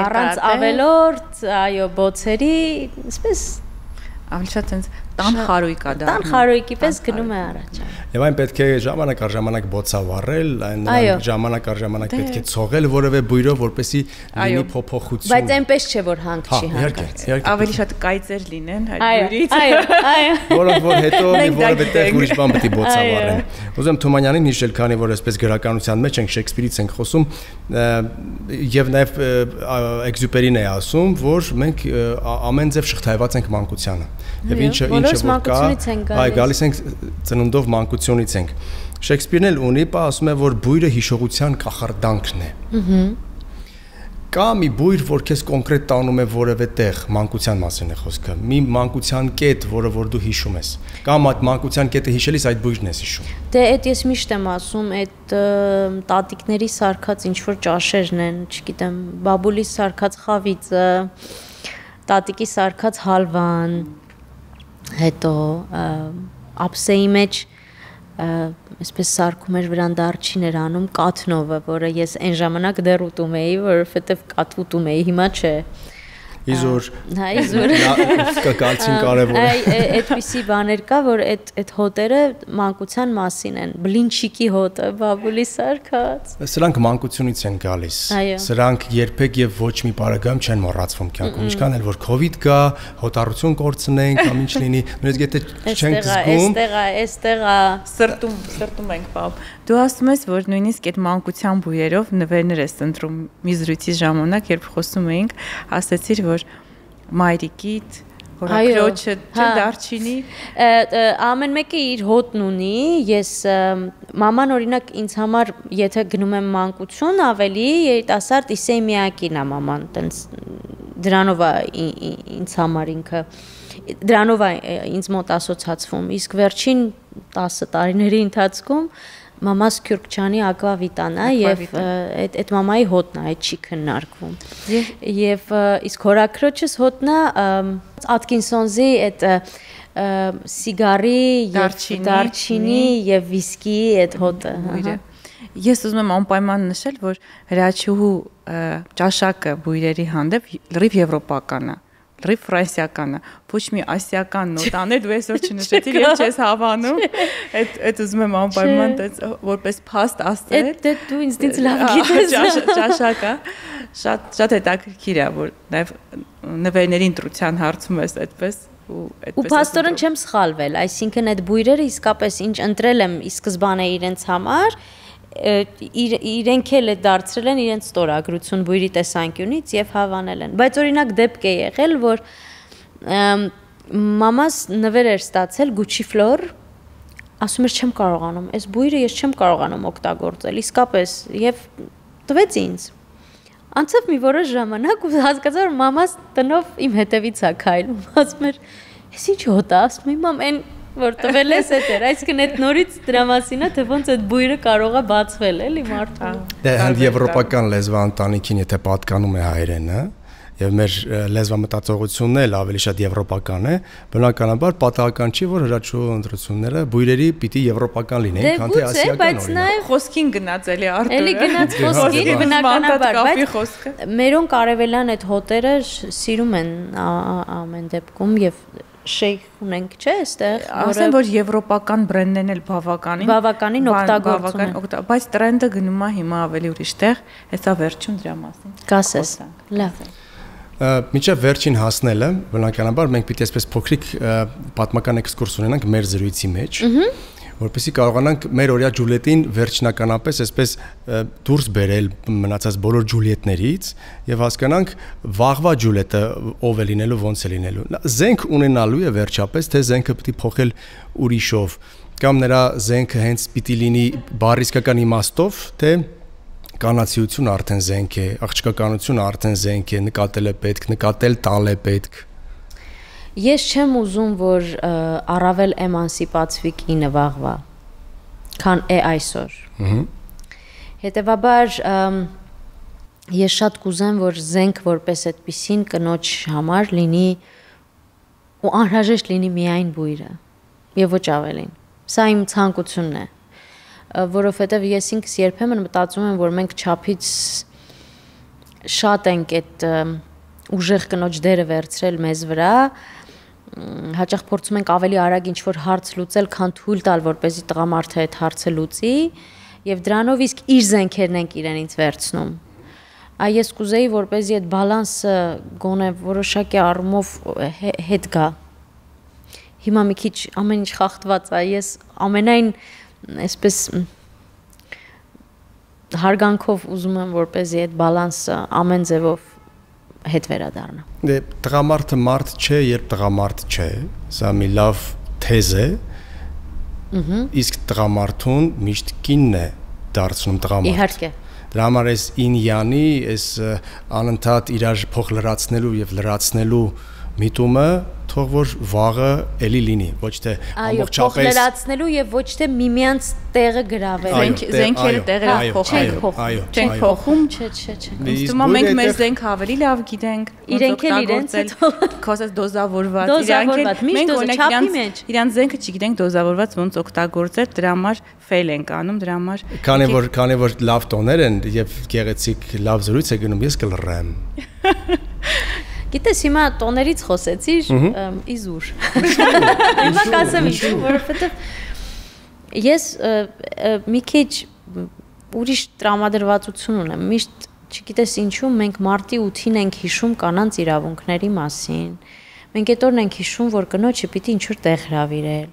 առանց ավելորդ, այո, բոցերի, այսպես ավելի շատ այնց տան խարույկ է դառնում։ Տան խարույկի պես գնում է առաջ։ Եվ այն պետք է ժամանակ առ ժամանակ բոցավառել, այն ժամանակ առ ժամանակ պետք է ցողել որևէ բույրով, որպեսզի լինի փոփոխություն։ Բայց այնպես չէ, որ հանք չի հանգած։ Ավելի շատ կայծեր լինեն այդ բույրից։ Այո։ Որոնք որ հետո մի որևէ տեղ ուրիշ բան պետք է բոցավառեն։ Ուզում Թումանյանին հիշել, քանի որ այսպես գրականության մեջ ենք, Շեքսպիրից ենք խոսում, եւ նաեւ Էքզյուպերին է ասում, որ մենք ամեն ձև շղթայված ենք մանկությանը։ Եվ ինչը որ կա, այ գալիս ենք ծնունդով մանկությունից ենք։ Շեքսպիրն էլ ունի, ասում է, որ բույրը հիշողության կախարդանքն է։ Կա մի բույր, որ քեզ կոնկրետ տանում է որևէ տեղ, մանկության մասին է խոսքը։ Մի մանկության կետ, որը որ դու հիշում ես։ Կամ այդ մանկության կետը հիշելիս այդ բույրն ես հիշում։ Դե այդ ես միշտ եմ ասում, այդ տատիկների սարքած ինչ որ ճաշերն են, չգիտեմ, բաբուլի սարքած խավիծը, տատիկի սարքած հալվան, հետո ափսեի մեջ այսպես սարքում էր վրան դարչին էր անում կաթնովը, որը ես այն ժամանակ դեռ ուտում էի, որովհետև կաթ ուտում էի, հիմա չէ։ Իզուր։ Հա, իզուր։ Կալցին կարևոր է։ Այդպիսի բաներ կա, որ այդ հոտերը մանկության մասին են։ Բլինչիկի հոտը, բաբուլի սարքած։ Սրանք մանկությունից են գալիս։ Սրանք երբեք եւ ոչ մի բaragam չեն մոռացվում կյանքում։ Ինչքան էլ որ COVID կա, հոտառություն կորցնենք, կամ ինչ լինի, նույնիսկ եթե չենք զգում։ Այստեղ սրտում ենք, պապ։ Դու ասում ես, որ նույնիսկ այդ մանկության բույերով նվերներ ես ընտրում մի զրույցի ժամանակ, երբ խոսում էինք, ասացիր, որ մայրիկիդ, հորաքրոջը, դարչինի, ամեն մեկը իր հոտն ունի, ես մաման օրինակ ինձ համար, եթե գնում եմ մանկություն, ավելի երիտասարդ Իսեյմիակին է մաման, տենց դրանով է ինձ համար ինքը, դրանով է ինձ մոտ ասոցացվում, իսկ վերջին 10 տարիների ընթացքում մամաս Քյուրքչյանի ակվավիտան է եւ այդ մամայի հոտն է, այդ չի քննարկվում։ Եվ իսկ հորաքրոջս հոտն է Ատկինսոնզի այդ սիգարի եւ դարչինի եւ վիսկի այդ հոտը։ Ես ուզում եմ անպայման նշել, որ հրաչուհու ճաշակը բույրերի հանդեպ լրիվ եվրոպական է, լրիվ ֆրանսիական է, ոչ մի ասիական նոտան է, դու այսօր չնշեցիր, ես չես հավանում, այդ ուզում եմ անպայման որպես փաստ ասել։ Դե դու ինձ լավ գիտես։ Ճաշակը շատ հետաքրքիր է, որ նաև նվերների ընտրության հարցում ես այդպես ու փաստորեն չեմ սխալվել, այսինքն այդ բույրերը իսկապես ինչ ընտրել եմ ի սկզբանե իրենց համար, իրենք էլ դարձրել են իրենց ստորագրություն բույրի տեսանկյունից եւ հավանել են, բայց օրինակ դեպք է եղել, որ մամաս նվեր էր ստացել Gucci Flor, ասում էր չեմ կարողանում, այս բույրը ես չեմ կարողանում օգտագործել, իսկապես եւ տվեց ինձ։ Անցավ մի որոշ ժամանակ ու հասկացա, որ մամաս տնով իմ հետևից է քայլում, ասում էր, «Էս ինչ հոտ է», ասում եմ, «Մամ, այն որ տվել ես էդ էր», այսինքն այդ նորից դրա մասին է, թե ոնց այդ բույրը կարող է բացվել, էլի մարդուն։ Դե հենց եվրոպական լեզվաընտանիքին եթե պատկանում է հայերենը, եւ մեր լեզվամտածողությունն էլ ավելի շատ եվրոպական է, բնականաբար պատահական չի, որ հրաչուհու ընտրությունները բույրերի պիտի եվրոպական լինեն, քան թե ասիական օրինակ։ Խոսքին գնաց էլի Արտուրը։ Էլի գնաց խոսքին, բնականաբար, բայց մերոնք Արևելյան այդ հոտերը սիրում են ամեն դեպքում եւ շեյխ ունենք, չէ՞, այստեղ, ասեմ, որ եվրոպական բրենդներն էլ բավականին օգտագործում են, բայց տրենդը գնում է հիմա ավելի ուրիշ տեղ, հեսա վերջում դրա մասին։ Կասես։ Լավ։ Միջև վերջին հասնելը, բնականաբար մենք պիտի այսպես փոքրիկ պատմական էքսկուրս ունենանք մեր զրույցի մեջ, որպեսզի կարողանանք մեր օրյա Ջուլիետին վերջնականապես այսպես դուրս բերել մնացած բոլոր Ջուլիետներից եւ հասկանանք վաղվա Ջուլիետը ով է լինելու, ոնց է լինելու։ Զենք ունենալու է վերջապես, թե զենքը պիտի փոխել ուրիշով, կամ նրա զենքը հենց պիտի լինի բառիսկական իմաստով, թե կանացիություն արդեն զենք է, աղջկականությունը արդեն զենք է, նկատել է պետք, նկատել տալ է պետք։ Ես չեմ ուզում, որ առավել էմանսիպացվի կինը վաղվա, քան է այսօր։ Հետևաբար ես շատ կուզեմ, որ զենք որպես այդպիսին կնոջ համար լինի ու անհրաժեշտ լինի միայն բույրը եւ ոչ ավելին։ Սա իմ ցանկությունն է, որովհետեւ ես ինքս երբեմն մտածում եմ, որ մենք չափից շատ ենք այդ ուժեղ կնոջ դերը վերցրել մեզ վրա, հաճախ փորձում ենք ավելի արագ ինչ-որ հարց լուծել, քան թույլ տալ, որպեսզի տղամարդը այդ հարցը լուծի, եւ դրանով իսկ իր զենքերն ենք իրենից վերցնում։ Ես կուզեի, որպեսզի այդ բալանսը գոնե որոշակի առումով հետ գա։ Հիմա մի քիչ ամեն ինչ խախտված է, ես ամենայն այսպես հարգանքով ուզում եմ, որպեսզի այդ բալանսը ամեն ձևով հետ վերադառնա։ Դե տղամարդը մարդ չէ, երբ տղամարդ չէ, սա մի լավ թեզ է։ Իսկ տղամարդուն միշտ կինն է դարձնում տղամարդ։ Իհարկե։ Դրա համար այս ինյանի, այս անընդհատ իրար փող լրացնելու եւ լրացնելու միտումը թող որ վաղը էլի լինի, ոչ թե ամբողջապես փող լրացնելու եւ ոչ թե միմյանց տեղը գրավել։ Զենքերը տեղերով փոխել։ Չենք փոխում, չէ։ Ըստում մենք մեր զենք ավելի լավ գիտենք, իրենք էլ իրենց կոզած դոզավորված, մենք օրինակ իրանց զենքը չգիտենք դոզավորված ոնց օգտագործել, դրա համար ֆեյլ ենք անում, դրա համար քանի որ լավ տոներ են եւ գեղեցիկ լավ զրույց է գնում, ես կլռեմ։ Գիտես, հիմա տոներից խոսեցիր, իզուր։ Հիմա կասեմ ինչու, որովհետև ես մի քիչ ուրիշ տրամադրվածություն ունեմ։ Միշտ, չգիտես ինչու, մենք մարտի 8-ին ենք հիշում կանանց իրավունքների մասին։ Մենք այդ օրն ենք հիշում, որ կնոջը պիտի ինչ-որ տեղ հրավիրել։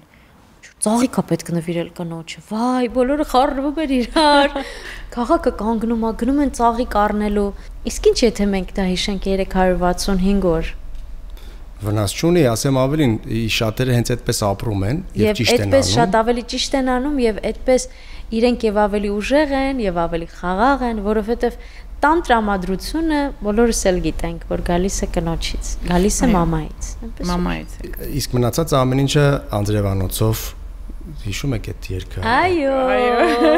Ծաղիկա պետք նվիրել կնոջը։ Վայ, բոլորը խառնվում են իրար։ Քաղաքը կանգնում է, գնում են ծաղիկ առնելու։ Իսկ ինչ եթե մենք դա հիշենք 365 օր։ Վնաս չունի, ասեմ ավելին, շատերը հենց այդպես ապրում են եւ ճիշտ են անում։ Եվ այդպես շատ ավելի ճիշտ են անում եւ այդպես իրենք եւ ավելի ուժեղ են եւ ավելի խաղաղ են, որովհետեւ տան տրամադրությունը բոլորս էլ գիտենք, որ գալիս է կնոջից, գալիս է մամայից։ Մամայից։ Իսկ մնացած ամեն ինչը անձրևանոցով հիշում եք այդ երգը։ Այո։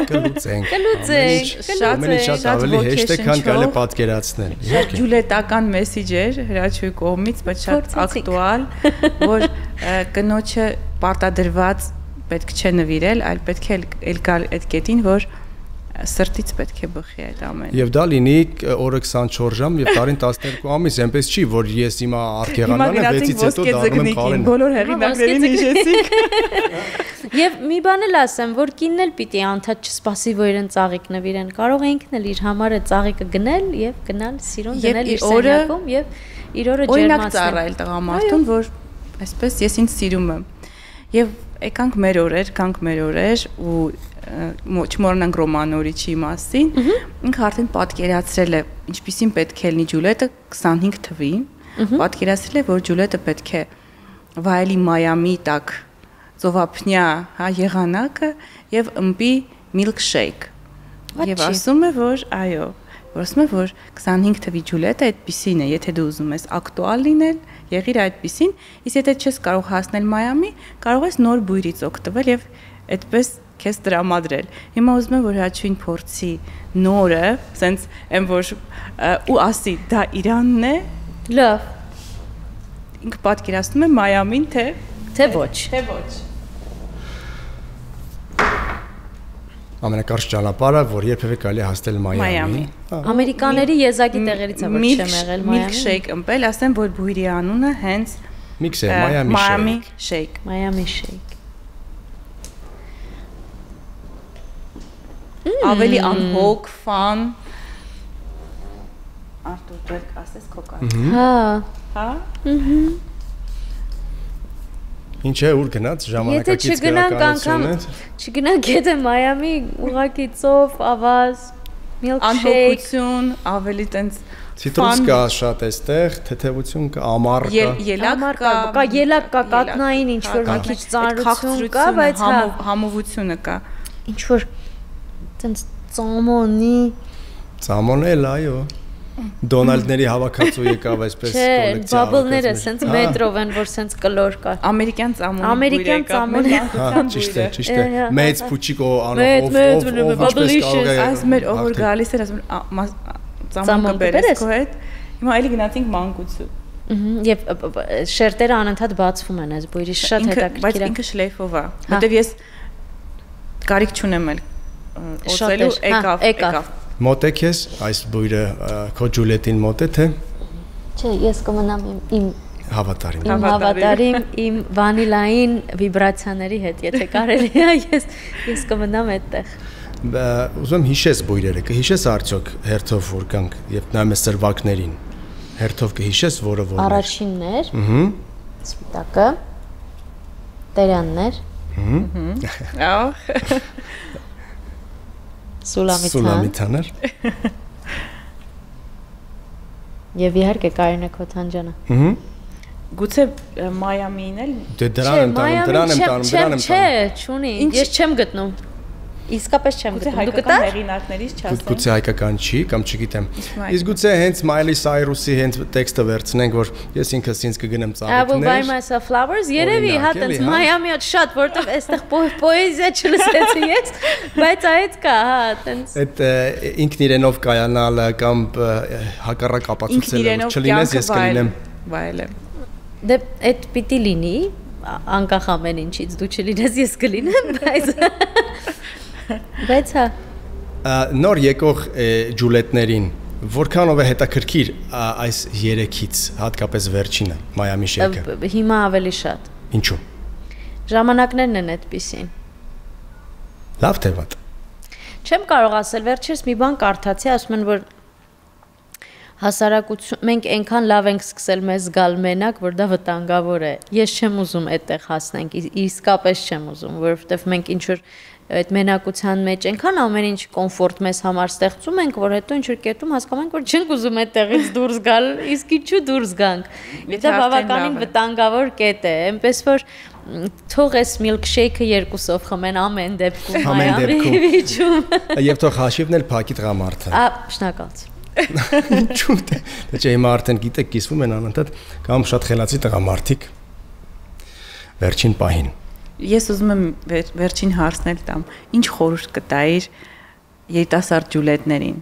Կլուծենք։ Շատ ավելի հեշտ է, քան կարելի պատկերացնել։ Շատ ջուլետական մեսեջ էր հրաչուի կողմից, բայց շատ ակտուալ, որ կնոջը պարտադրված պետք չէ նվիրել, այլ պետք է էլ գալ այդ կետին, որ սրտից պետք է բխի այդ ամենը։ Եվ դա լինի օրը 24 ժամ եւ տարին 12 ամիս, այնպես չի, որ ես հիմա արտեղանան եմ 6-ից հետո դառնում եմ Կարեն։ Բոլոր հեղինակներին հիշեցիք։ Եվ մի բան էլ ասեմ, որ կինն էլ պիտի անդադ չսպասի, որ իրեն ծաղիկ նվիրեն։ Կարող է ինքն էլ իր համար այդ ծաղիկը գնել եւ գնալ սիրուն դնել իր սենյակում եւ իր օրը ջերմացնել։ Օրինակ ծառայել տղամարդուն, որ այսպես ես ինձ սիրում եմ։ Եվ եկանք մեր օրեր ու չմոռանանք Ռոմանորիչի մասին, ինքը արդեն պատկերացրել է, ինչպիսին պետք է լինի Ջուլիետը 25 թվին, պատկերացրել է, որ Ջուլիետը պետք է վայելի Մայամի տակ ծովափնյա եղանակը եւ ըմբի milkshake։ Եվ ասում է, որ այո, ասում է, որ 25 թվի Ջուլիետը այդպիսին է, եթե դու ուզում ես ակտուալ լինել, եղիր այդպիսին, իսկ եթե չես կարող հասնել Մայամի, կարող ես նոր բույրից օգտվել եւ այդպես քեզ տրամադրել։ Հիմա ուզում եմ, որ հաչույն փորձի նորը, սենց եմ որ ու ասի, դա Իրանն է։ Լավ։ Ինքը պատկերացնում է Մայամին, թե ոչ։ Ամենակարճ ճանապարհը, որ երբևէ կարելի հասնել Մայամի։ Ամերիկաների եզակի տեղերից է որ չեմ եղել Մայամի։ Milkshake ըմպել, ասեմ, որ բույրի անունը հենց Mix է, Miami Shake։ Miami Shake։ Ավելի անհոգ, ֆան։ Արտուր, դու ասես կոկա։ Հա։ Ինչ է ուր գնաց ժամանակակից գրականությունը։ Չգնանք եթե Մայամի ուղակի ծով, ավազ, milkshake, անհոգություն, ավելի տենց ցիտրուս կա շատ էստեղ, թեթևություն կա, ամառ կա։ Ելակ կա, ելակ կա, կատնային ինչ որ մի քիչ ծանրություն կա, բայց համովությունը կա։ Ինչ որ տենց ծամոնի Ծամոնել, այո։ Դոնալդների հավաքածու եկավ այսպես կոլեկցիա։ Չէ, բաբլները սենց մետրով են, որ սենց կլոր կա։ Ամերիկյան ծամոն։ Ամերիկյան ծամոն։ Հա, ճիշտ է։ Մեծ փուչիկո անով այս մեր օր գալիս էր ասում ծամոն կբերես քո հետ։ Հիմա էլի գնացինք մանկուցու։ Եւ շերտերը անընդհատ բացվում են այս բույրի շատ հետաքրքիր է։ Բայց ինքը շլեյֆով է, որտեվ ես կարիք չունեմ էլ օծելու եկավ։ Մոտ ես այս բույրը քո Ջուլիետին մոտ է թե։ Չէ, ես կմնամ իմ հավատարիմ իմ վանիլային վիբրացիաների հետ, եթե կարելի է, ես կմնամ այդտեղ։ Ուզում հիշես բույրերը, կհիշես արդյոք հերթով որ կանք եւ նայում ես ծրվակներին։ Հերթով կհիշես որը որն է։ Առաջիններ։ Սպիտակը։ Տերյաններ։ Սուլամիթաներ։ Եվ իհարկե Կարինե Քոթանջյանը։ Գուցե Մայամին էլ։ Դե դրան եմ տանում։ Չէ, չունի։ Ես չեմ գտնում։ Իսկապես չեմ գտնում։ Դու գտար։ Հեղինակներից չասեմ։ Գուցե հայկական չի, կամ չգիտեմ։ Իսկ գուցե հենց Miley Cyrus-ի հենց տեքստը վերցնենք, որ ես ինքս ինձ կգնեմ ծաղիկներ։ I will buy myself flowers։ Երևի հա տենց Miami-ը շատ, որտեվ այստեղ պոեզիա չլսեցի ես, բայց այդ կա, հա, տենց։ Այդ ինքն իրենով կայանալը կամ հակառակ ապացուցելը չլինես, ես կլինեմ։ Վայելեմ։ Դե այդ պիտի լինի, անկախ ամեն ինչից դու չլինես, ես կլինեմ, բայց հա նոր եկող ջուլետներին որքանով է հետաքրքիր այս երեքից հատկապես վերջինը Miami Shake-ը հիմա ավելի շատ ինչու ժամանակներն են այդպիսին լավ թե վատ չեմ կարող ասել վերջերս մի բան կարդացի ասում են որ հասարակություն մենք այնքան լավ ենք սկսել մեզ զգալ մենակ որ դա վտանգավոր է ես չեմ ուզում այդտեղ հասնենք իսկապես չեմ ուզում որովհետև մենք ինչ որ այդ մենակության մեջ այնքան ամեն ինչ կոմֆորտ մեզ համար ստեղծում ենք, որ հետո ինչ որ կետում հասկանում ենք, որ չենք ուզում այդտեղից դուրս գալ, իսկ ինչու դուրս գանք։ Դա բավականին վտանգավոր կետ է, այնպես որ թող էս milkshake-ը երկուսով խմեն ամեն դեպքում, ամեն դեպքում։ Եվ թող հաշիվն էլ փակի տղամարդը։ Շնորհակալություն։ Ինչու՞ դե չէ հիմա արդեն գիտեք կիսվում են անընդհատ կամ շատ խելացի տղամարդիկ վերջին պահին Ես ուզում եմ վերջին հարցնել տամ ինչ խորհուրդ կտայիր երիտասարդ ջուլետներին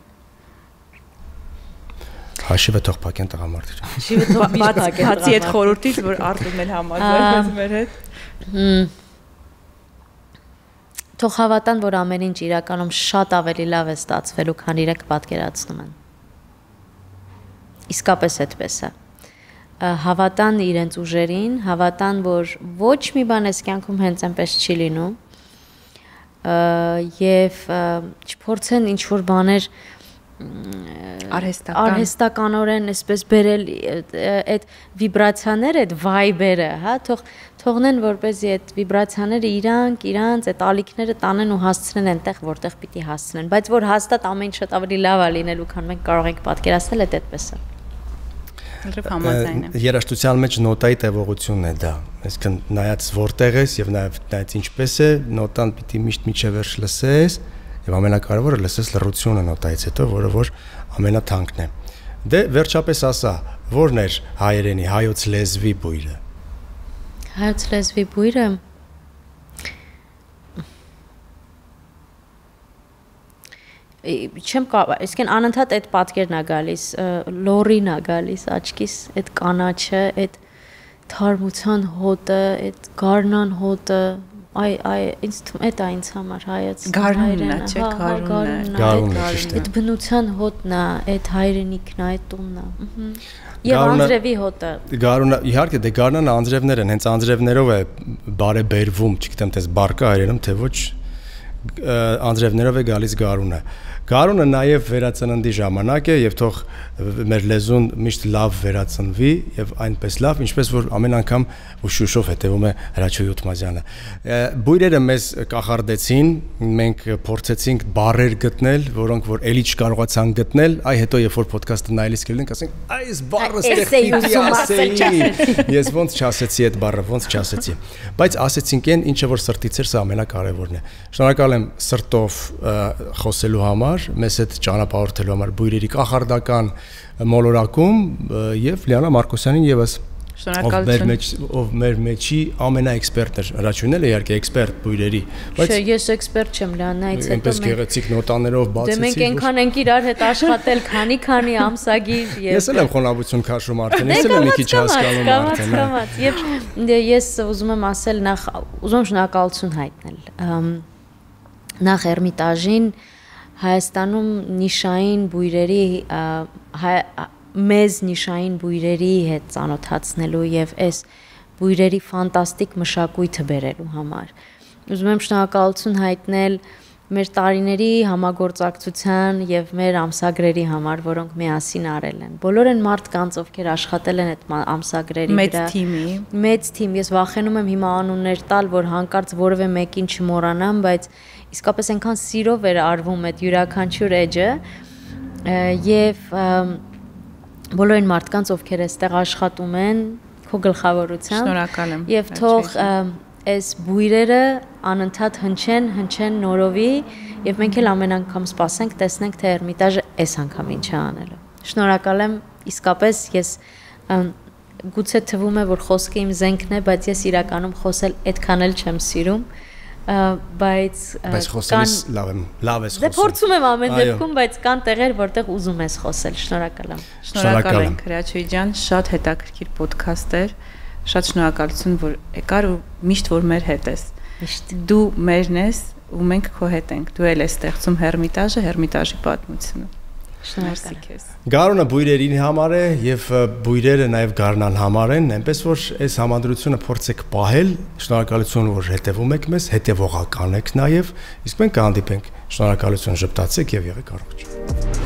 Հաշիվը թող փակեն տղամարդիկ Հաշիվը թող միշտ փակեն բացի այդ խորհրդից որ Արտուրն էլ համաձայնվեց մեր հետ Թող հավատան որ ամեն ինչ իրականում շատ ավելի լավ է ստացվելու քան իրենք պատկերացնում են Իսկապես այդպես է հավատան իրենց ուժերին, հավատան, որ ոչ մի բան այս կյանքում հենց այնպես չի լինում եւ չփորձեն ինչ-որ բաներ արհեստականորեն այսպես բերել այդ վիբրացիաները, այդ վայբերը, հա, թողնեն որպեսզի այդ վիբրացիաները իրանց այդ ալիքները տանեն ու հասցնեն այնտեղ, որտեղ պիտի հասցնեն, բայց որ հաստատ ամեն ինչ շատ ավելի լավ է լինելու, քան մենք կարող ենք պատկերացնել, այդպես է։ Երաժշտության մեջ նոտայի տևողությունն է դա այսինքն նայած որտեղ ես եւ նայած ինչպես է նոտան պիտի միշտ միջև վերջ լսես եւ ամենակարևորը լսես լռությունը նոտայից հետո որը որ ամենաթանկն է դե վերջապես ասա որն էր հայերենի հայոց լեզվի բույրը հայոց լեզվի բույրը չեմ կարող, իսկեն անընդհատ այդ պատկերն է գալիս, լորին է գալիս աչքիս, այդ կանաչը, այդ թարմության հոտը, այդ գարնան հոտը, ինձ թվում է դա ինձ համար հայոց գարունն է, չէ, գարունն է, այդ բնության հոտն է, այդ հայրենիքն է, այդ տունն է։ Եվ անձրևի հոտը։ Գարունը, իհարկե, դե գարնանը անձրևներ են, հենց անձրևներով է բարեբերվում, չգիտեմ, թե բարկա հայերենում, թե ոչ անձրևներով է գալիս գարունը։ Գարունը նաև վերածննդի ժամանակ է եւ թող մեր լեզուն միշտ լավ վերածնվի եւ այնպես լավ, ինչպես որ ամեն անգամ ուշուշով հետևում է Հրաչյո Յուտմազյանը։ Բույրերը մեզ կախարդեցին, մենք փորձեցինք բառեր գտնել, որոնք որ էլի չկարողացան գտնել, այ հետո երբ որ ոդքասթը նայելիս կլինենք, ասենք այս բառը ստեղծի։ Ես ոնց չասեցի այդ բառը, ոնց չասեցի։ Բայց ասեցինք այն, ինչը որ սրտից էր, սա ամենակարևորն է։ Շնորհակալ Շնորհակալ եմ սրտով խոսելու համար, մեզ հետ ճանապարհորդելու համար բույրերի կախարդական մոլորակում եւ Լիանա Մարկոսյանին եւս Շնորհակալություն։ Ով մեր մեջի ամենաէքսպերտն էր, առաջինն էլ իհարկե էքսպերտ բույրերի, բայց ես էքսպերտ չեմ Լիանայից հետո այնպես գեղեցիկ նոտաներով բացեցի։ Դե մենք այնքան ենք իրար հետ աշխատել, քանի ամսագիր եւ ես էլ եմ խոնավություն քաշում արդեն, ես էլ եմ մի քիչ հասկանում արդեն։ Եվ ես ուզում եմ ասել նախ ուզում շնորհակալություն հայտնել նախ Էրմիտաժին Հայաստանում նիշային բույրերի մեզ նիշային բույրերի հետ ծանոթացնելու եւ այս բույրերի ֆանտաստիկ մշակույթը բերելու համար։ Ուզում եմ շնորհակալություն հայտնել մեր տարիների համագործակցության եւ մեր ամսագրերի համար, որոնք միասին արել են։ Բոլոր այն մարդկանց, ովքեր աշխատել են այդ ամսագրերի վրա։ Մեծ թիմ, ես վախենում եմ հիմա անուններ տալ, որ հանկարծ որևէ մեկին չմոռանամ, բայց իսկապես այնքան սիրով էր արվում այդ յուրաքանչյուր էջը եւ բոլոր այն մարդկանց, ովքեր այստեղ աշխատում են, քո գլխավորությամբ։ Շնորհակալ եմ։ Եվ թող այս բույրերը անընդհատ հնչեն նորովի, եւ մենք էլ ամեն անգամ սպասենք, տեսնենք, թե Էրմիտաժը այս անգամ ինչ է անելու։ Շնորհակալ եմ, իսկապես ես գուցե թվում է, որ խոսքը իմ զենքն է, բայց ես իրականում խոսել այդքան էլ չեմ սիրում։ Բայց խոսելիս լավ ես խոսում։ Դե փորձում եմ ամեն դեպքում, բայց կան տեղեր, որտեղ ուզում ես խոսել։ Շնորհակալ եմ։ Շնորհակալ եմ, Հրաչուհի ջան, շատ հետաքրքիր ոդքասթ էր։ Շատ շնորհակալություն, որ եկար ու միշտ որ մեր հետ ես։ Միշտ դու մերն ես ու մենք քո հետ ենք։ Դու էլ ես ստեղծում Էրմիտաժը, Էրմիտաժի պատմությունը։ Շնորհակալ եմ։ Գարունը բույրերի համար է եւ բույրերը նաեւ Գարնան համար են, այնպես որ այս համադրությունը փորձեք պահել։ Շնորհակալություն, որ հետեւում եք մեզ, հետեւողական եք նաեւ, իսկ մենք կհանդիպենք։ Շնորհակալություն, ժպտացեք եւ եղեք առողջ։